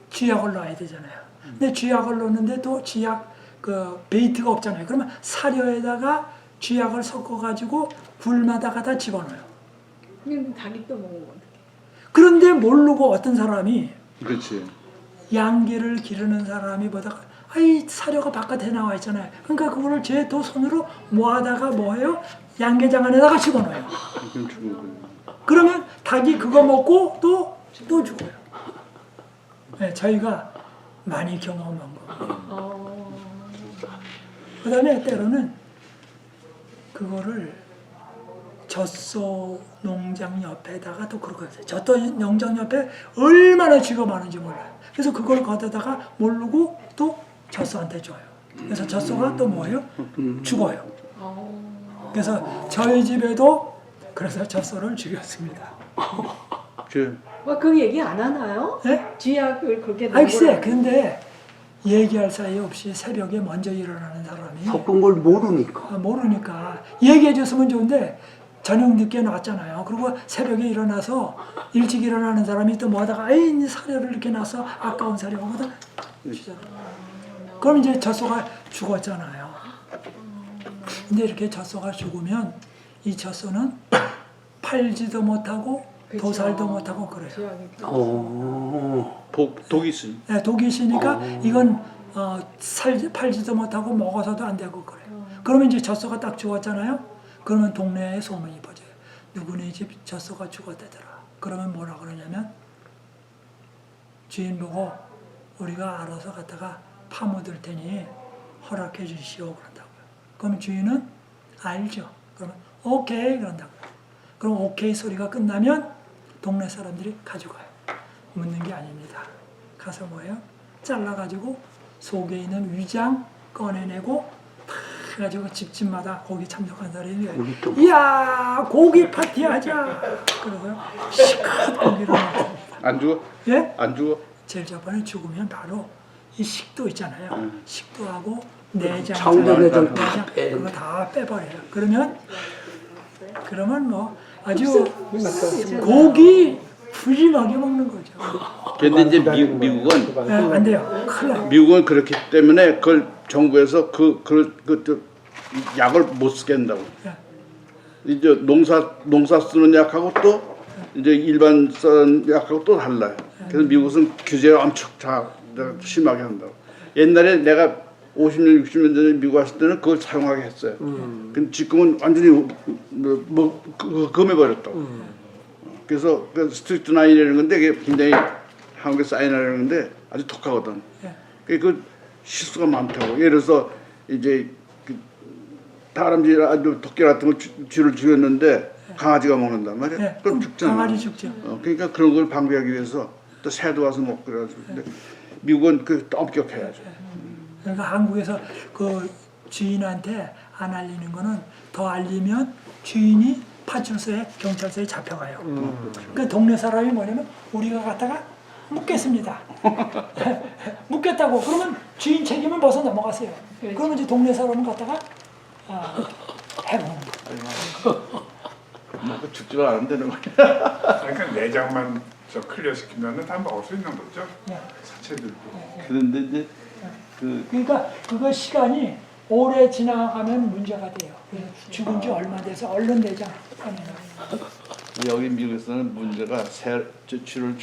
쥐약을 넣어야 되잖아요. 근데 쥐약을 넣는데 또 쥐약 그 베이트가 없잖아요. 그러면 사료에다가 쥐약을 섞어가지고 불마다 갖다 집어넣어요. 근데 닭이 또 먹으면 어떡해. 그런데 모르고 어떤 사람이 그렇지. 양계를 기르는 사람이 보다가 아이 사료가 바깥에 나와 있잖아요. 그러니까 그거를 제 두 손으로 모아다가 뭐예요? 양계장 안에다가 집어넣어요. 그럼 죽은 거야. 그러면 닭이 그거 먹고 또 죽어요. 네, 저희가 많이 경험한 거. 그 다음에 때로는 그거를 젖소 농장 옆에다가 또 그렇게 했어요. 젖소 농장 옆에 얼마나 쥐가 많은지 몰라요. 그래서 그걸 걷어다가 모르고 또 젖소한테 줘요. 그래서 젖소가 또 뭐예요? 죽어요. 그래서 저희 집에도 그래서 젖소를 죽였습니다. 그 얘기 안 하나요? 네? 쥐약을 그렇게 아, 글쎄, 넣은 근데 얘기할 사이 없이 새벽에 먼저 일어나는 사람이 섞은 걸 모르니까. 모르니까 얘기해 줬으면 좋은데 저녁 늦게 놨잖아요. 그리고 새벽에 일어나서 일찍 일어나는 사람이 또 뭐하다가 에이 사료를 이렇게 놔서 아까운 사료 하거든. 그럼 이제 젖소가 죽었잖아요. 근데 이렇게 젖소가 죽으면 이 젖소는 팔지도 못하고 그쵸. 도살도 못하고 그래요. 쥐약이 독이 있으니. 네, 독이 있으니까 이건 팔지도 못하고 먹어서도 안 되고 그래요. 그러면 이제 젖소가 딱 죽었잖아요. 그러면 동네에 소문이 퍼져요. 누구네 집 젖소가 죽었다더라. 그러면 뭐라 그러냐면 주인 보고 우리가 알아서 갖다가 파묻을 테니 허락해 주시오 그런다고요. 그럼 주인은 알죠. 그러면 오케이 그런다고요. 그럼 오케이 소리가 끝나면 동네 사람들이 가져가요. 묻는 게 아닙니다. 가서 뭐예요? 잘라가지고 속에 있는 위장 꺼내내고 다 해가지고 집집마다 고기 참석한 사람이 이야 고기 파티하자 그러고요 시컷 고기를 먹습니다. 안 죽어? 예? 안 죽어? 제일 저번에 죽으면 바로 이 식도 있잖아요. 식도하고 내장, 창자 내장 내장 빼. 그거 다 빼버려요. 그러면 뭐 아주 고기 푸짐하게 먹는 거죠. 근데 이제 미국은 네, 안 돼요. 큰일 나요. 미국은 그렇기 때문에 그걸 정부에서 그 약을 못 쓰게 한다고. 네. 이제 농사 쓰는 약하고 또 이제 일반 쓰는 약하고 또 달라요. 그래서 미국은 규제를 엄청 심하게 한다고. 옛날에 내가 50년, 60년 전에 미국 왔을 때는 그걸 사용하게 했어요. 근데 지금은 완전히 금해버렸다고. 그래서 그 스트리트 나인이라는 건데 이게 굉장히 한국에 사인하려는 건데 아주 독하거든. 그 실수가 많다고. 예를 들어서 이제 그 다람쥐 아주 토끼 같은 거 쥐를 죽였는데 강아지가 먹는단 말이야. 네, 그럼 죽잖아. 강아지 죽죠. 그러니까 그런 걸 방지하기 위해서 또 새도 와서 먹고 그래가지고. 근데 미국은 그 엄격해야죠. 그러니까 한국에서 그 주인한테 안 알리는 거는 더 알리면 주인이 파출소에 경찰서에 잡혀가요. 그 동네 사람이 뭐냐면 우리가 갔다가 묻겠습니다. 묻겠다고 그러면 주인 책임을 벗어 넘어갔어요. 그러면 이제 동네 사람은 갔다가 해먹는 거예요. 뭐 죽지도 않은다는 거야. 그러니까 내장만 클리어 시키면은 다 먹을 수 있는 거죠. 네. 사체들도. 그런데 이제 그러니까 그거 시간이 오래 지나가면 문제가 돼요. 그래서 죽은 지 얼마 돼서 얼른 내장 꺼내놔요. 여기 미국에서는 문제가 쥐를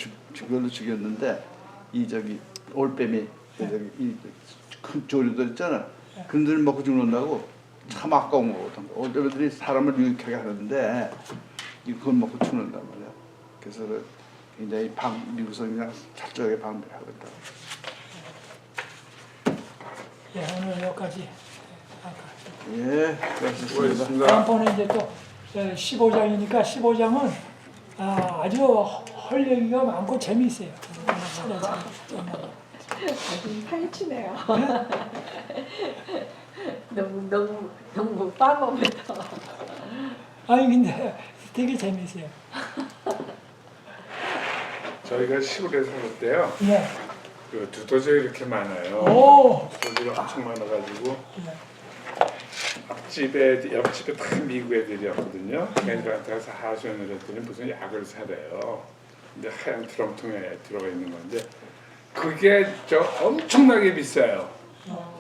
죽였는데 이 저기 올빼미 저기 이큰 조류들 있잖아. 그들 먹고 죽는다고 참 아까운 거거든. 어들이 사람을 유익하게 하는데 이걸 먹고 죽는단 말이야. 그래서 굉장히 미국에서 그냥 철저하게 방배하고 있다. 예, 오늘 여기까지. 예, 고맙습니다. 수고하셨습니다. 다음번에 이제 또 15장이니까 15장은 아주 할 얘기가 많고 재미있어요. 아주 파헤치네요. 너무 빠먹부터. 아니 근데 되게 재미있어요. 저희가 시골에 살을 때요. 예. 그 두더지가 이렇게 많아요. 오. 두더지가 엄청 많아가지고 예. 옆집에 다 미국 애들이었거든요. 걔네들한테 가서 하소연을 했더니 무슨 약을 사래요. 근데 하얀 드럼통에 들어가 있는 건데 그게 저 엄청나게 비싸요.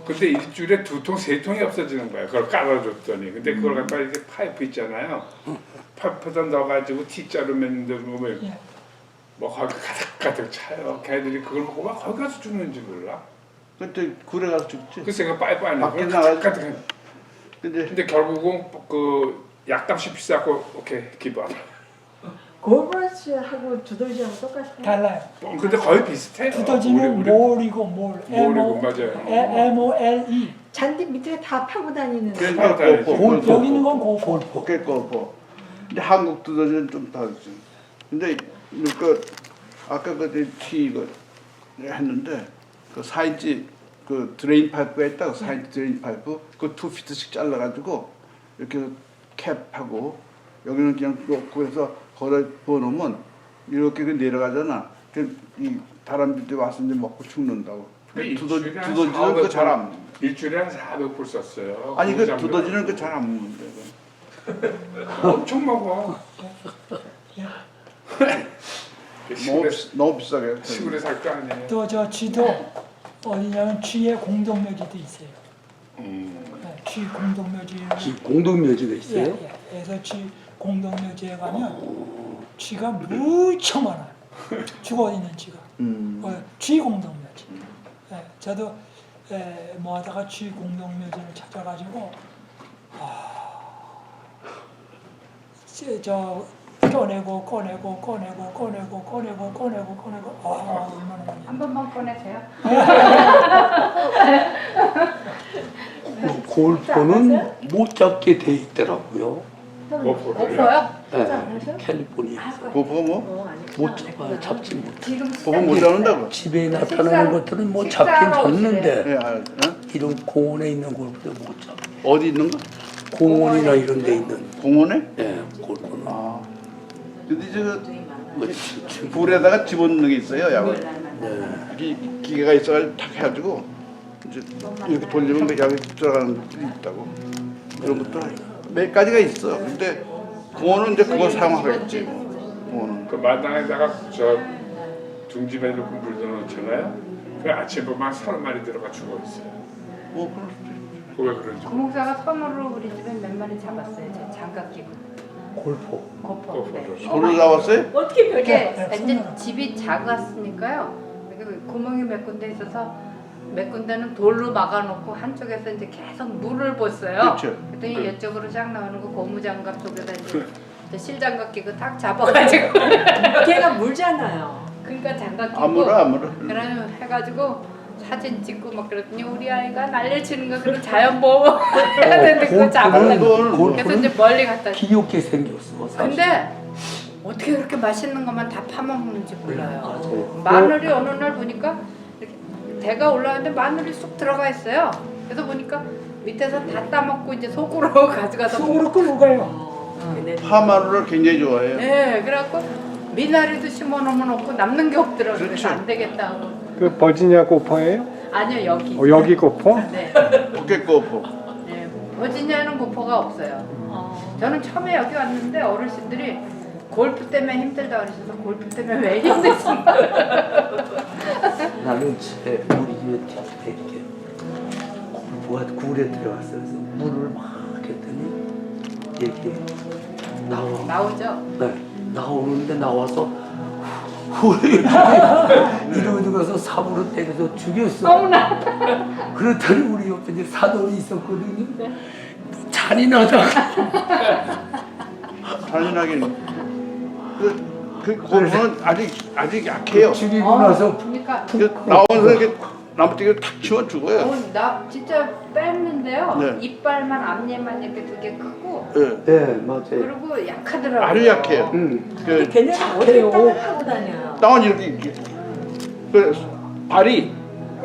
근데 일주일에 2통, 3통이 없어지는 거예요. 그걸 깔아줬더니. 근데 그걸 갖다 이렇게 파이프 있잖아요. 파이프에다 넣어가지고 T자로 맨데 보면 뭐 거기 가득가득 차요. 걔들이 그걸 먹고 막 거기 가서 죽는지 몰라. 그때 굴에 가서 죽지. 글쎄 그 파이프 안에 밖에 그걸 나가지. 가득가득. 근데 결국은 그 약값이 비싸고 오케이 기부. 골버치하고 두더지하고 똑같아요. 달라요. 근데 거의 비슷해요. 두더지는 우리 몰이고 몰. 몰이고 맞아요. MOLE. 잔디 밑에 다 파고 다니는. 그러니까 다르지. 골프. 여기 있는 건 고포. 어깨 골프. 근데 한국 두더지는 좀 다르지. 근데 그 아까 티 이거 했는데 그 4인치 그 드레인 파이프가 있다고 4인치 드레인 파이프 그 2피트씩 잘라가지고 이렇게 캡하고 여기는 그냥 놓고 해서 거기다 부어놓으면 이렇게 내려가잖아. 이 다람쥐들이 와서 이제 먹고 죽는다고. 두더지는 그거 잘 안 먹는데. 일주일에 한 400불 썼어요. 아니 그 두더지는 그 잘 안 먹는데. 엄청 먹어. 너무 비싸게. 시골에 살 거 아니에요. 또 저 쥐도 어디냐면 쥐의 공동묘지도 있어요. 네, 쥐 공동묘지. 공동묘지가 예, 있어요? 예. 그래서 쥐 공동묘지에 가면 쥐가 무척 많아요. 죽어 있는 쥐가. 쥐 공동묘지. 예, 저도 뭐 하다가 쥐 공동묘지를 찾아가지고 저 꺼내고 얼마나 많이. 한 번만 꺼내세요. 골프는 못 잡게 돼 있더라고요. 없어요? 네, 캘리포니아. 고프가 뭐? 못 잡아요. 잡지 못해. 지금 고프 못 잡는다고? 집에 나타나는 것들은 뭐 잡긴 식사하러 잡는데 예, 이런 공원에 있는 골프는 못 잡아. 어디 있는 거? 공원이나 이런 데 있는 공원에? 네, 골프는. 아. 근데 저 뭐 불에다가 집어넣는 게 있어요, 약을. 네. 이게 기계가 있어가지고 탁 해가지고 이제 이렇게 돌리면 그 약이 들어가는 것들이 있다고. 그런 것도 몇 가지가 있어. 근데 공원은 이제 그걸 사용하겠지. 공원은. 그 마당에다가 저 둥지배 놓고 물 넣어놓잖아요. 그 아침에 보면 30마리 들어가 죽어 있어요. 뭐 그럴 수도 있지. 그왜 그런지. 고목사가 선물로 우리 집에 몇 마리 잡았어요. 제 장갑 끼고. 골프. 거포. 네. 손을 잡았어요? 어떻게 이렇게 네, 이제 손으로. 집이 작았으니까요. 그 구멍이 몇 군데 있어서 몇 군데는 돌로 막아놓고 한쪽에서 이제 계속 물을 붓어요. 그렇죠. 그랬더니 이쪽으로 쫙 나오는 거 고무장갑 속에다 이제 실장갑 끼고 탁 잡아가지고 걔가 물잖아요. 그러니까 장갑 끼고 안 물어, 안 물어. 그러면 해가지고 사진 찍고 막 그랬더니 우리 아이가 난리를 치는 거 그런 자연 보호 해야 되는데 그거 잡으려고 그래서 이제 멀리 갖다 귀엽게 생겼어. 사실. 근데 어떻게 그렇게 맛있는 것만 다 파먹는지 몰라요. 맞아요. 마늘이 어느 날 보니까 이렇게 대가 올라왔는데 마늘이 쑥 들어가 있어요. 그래서 보니까 밑에서 다 따먹고 이제 속으로 가져가서 속으로 끌고 가요. 파마루를 굉장히 좋아해요. 네, 그래갖고 미나리도 심어놓으면 없고 남는 게 없더라고요. 그렇죠. 그래서 안 되겠다 하고. 그 버지니아 고퍼예요? 아니요, 여기. 여기 고퍼? 네. 어깨꼬프. 네. 버지니아는 고퍼가 없어요. 저는 처음에 여기 왔는데 어르신들이 골프 때문에 힘들다 그러셔서 골프 때문에 왜 힘드신가? 나는 제 우리 집에 되게 골프가 굴에 들어갔어요. 그래서 물을 막 했더니 이렇게 나와. 나오죠? 네, 나오는데 나와서 돌에 이러고 가서 삽으로 때려서 죽였어. 어머나. 그랬더니 우리 옆에 이제 사돈이 있었거든요. 잔인하다. 잔인하긴 그 골프는 아직 약해요. 죽이고 나서 그러니까 그 나와서 이렇게 나무뛰기를 탁 치면 죽어요. 나 진짜 뺐는데요. 네. 이빨만 앞니만 이렇게 되게 크고 예. 네 맞아요. 그리고 약하더라고요. 아주 약해요. 그 걔네는 어떻게 하고 다녀요? 나온 이렇게 그 발이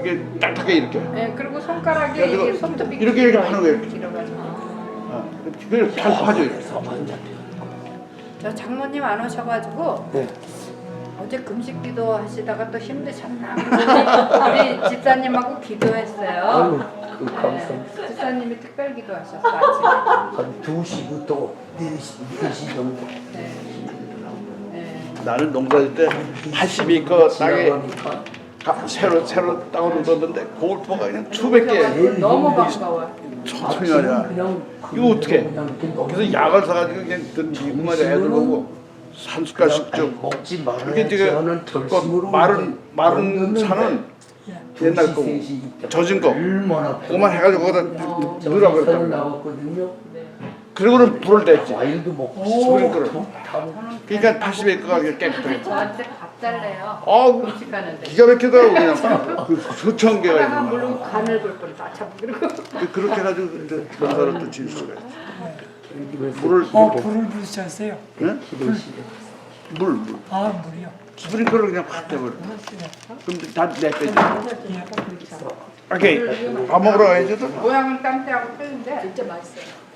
이게 딱딱해 이렇게. 네, 그리고 손가락이 그래가지고 이게 손톱이 이렇게 길어요. 하는 거예요. 길어가지고. 그걸 잘 파죠. 이렇게. 서만 잡혀. 저 장모님 안 오셔가지고 네. 어제 금식기도 하시다가 또 힘드셨나 우리 집사님하고 기도했어요. 아유 그 감사합니다. 네, 집사님이 특별 기도하셨어 아침에. 한 2시부터 4시 정도. 네. 네. 나는 농사질 때 82거 땅에 지나가니까 새로 땅을 얻었는데 골프가 그냥 수백 개. 너무 반가워요. 천천히 하냐. 그냥 이거 어떻게? 그냥 이렇게 넣어. 그래서 약을 사가지고 그냥 던지고 말이야 애들 보고 한 숟갈씩 그냥 좀. 먹지 그게 말아야지 지금 하는 결심으로 마른 산은 옛날 거 젖은 거 얼마나 그거만 해가지고 거기다 넣으라고 저기 그랬다고. 나왔거든요. 그리고는 불을 냈지. 과일도 먹고 스프링클을. 타고 그러니까 81거가 깨끗하게. 저한테 밥 달래요. 아우 금식하는데. 기가 막히더라고 그냥 그 수천 개가 하나가 있는 물론 거야. 간을 볼 뻔다 참 그리고 그렇게 해가지고 이제 농사를 또 지을 수가 있지. 물을 불을 부으셨어요. 네? 물. 아, 물이요. 스프링클을 그냥 확 대버려. 그럼 다 내빼지. 오케이. 밥 먹으러 가야지. 또. 모양은 딴때하고 틀린데 진짜 맛있어요.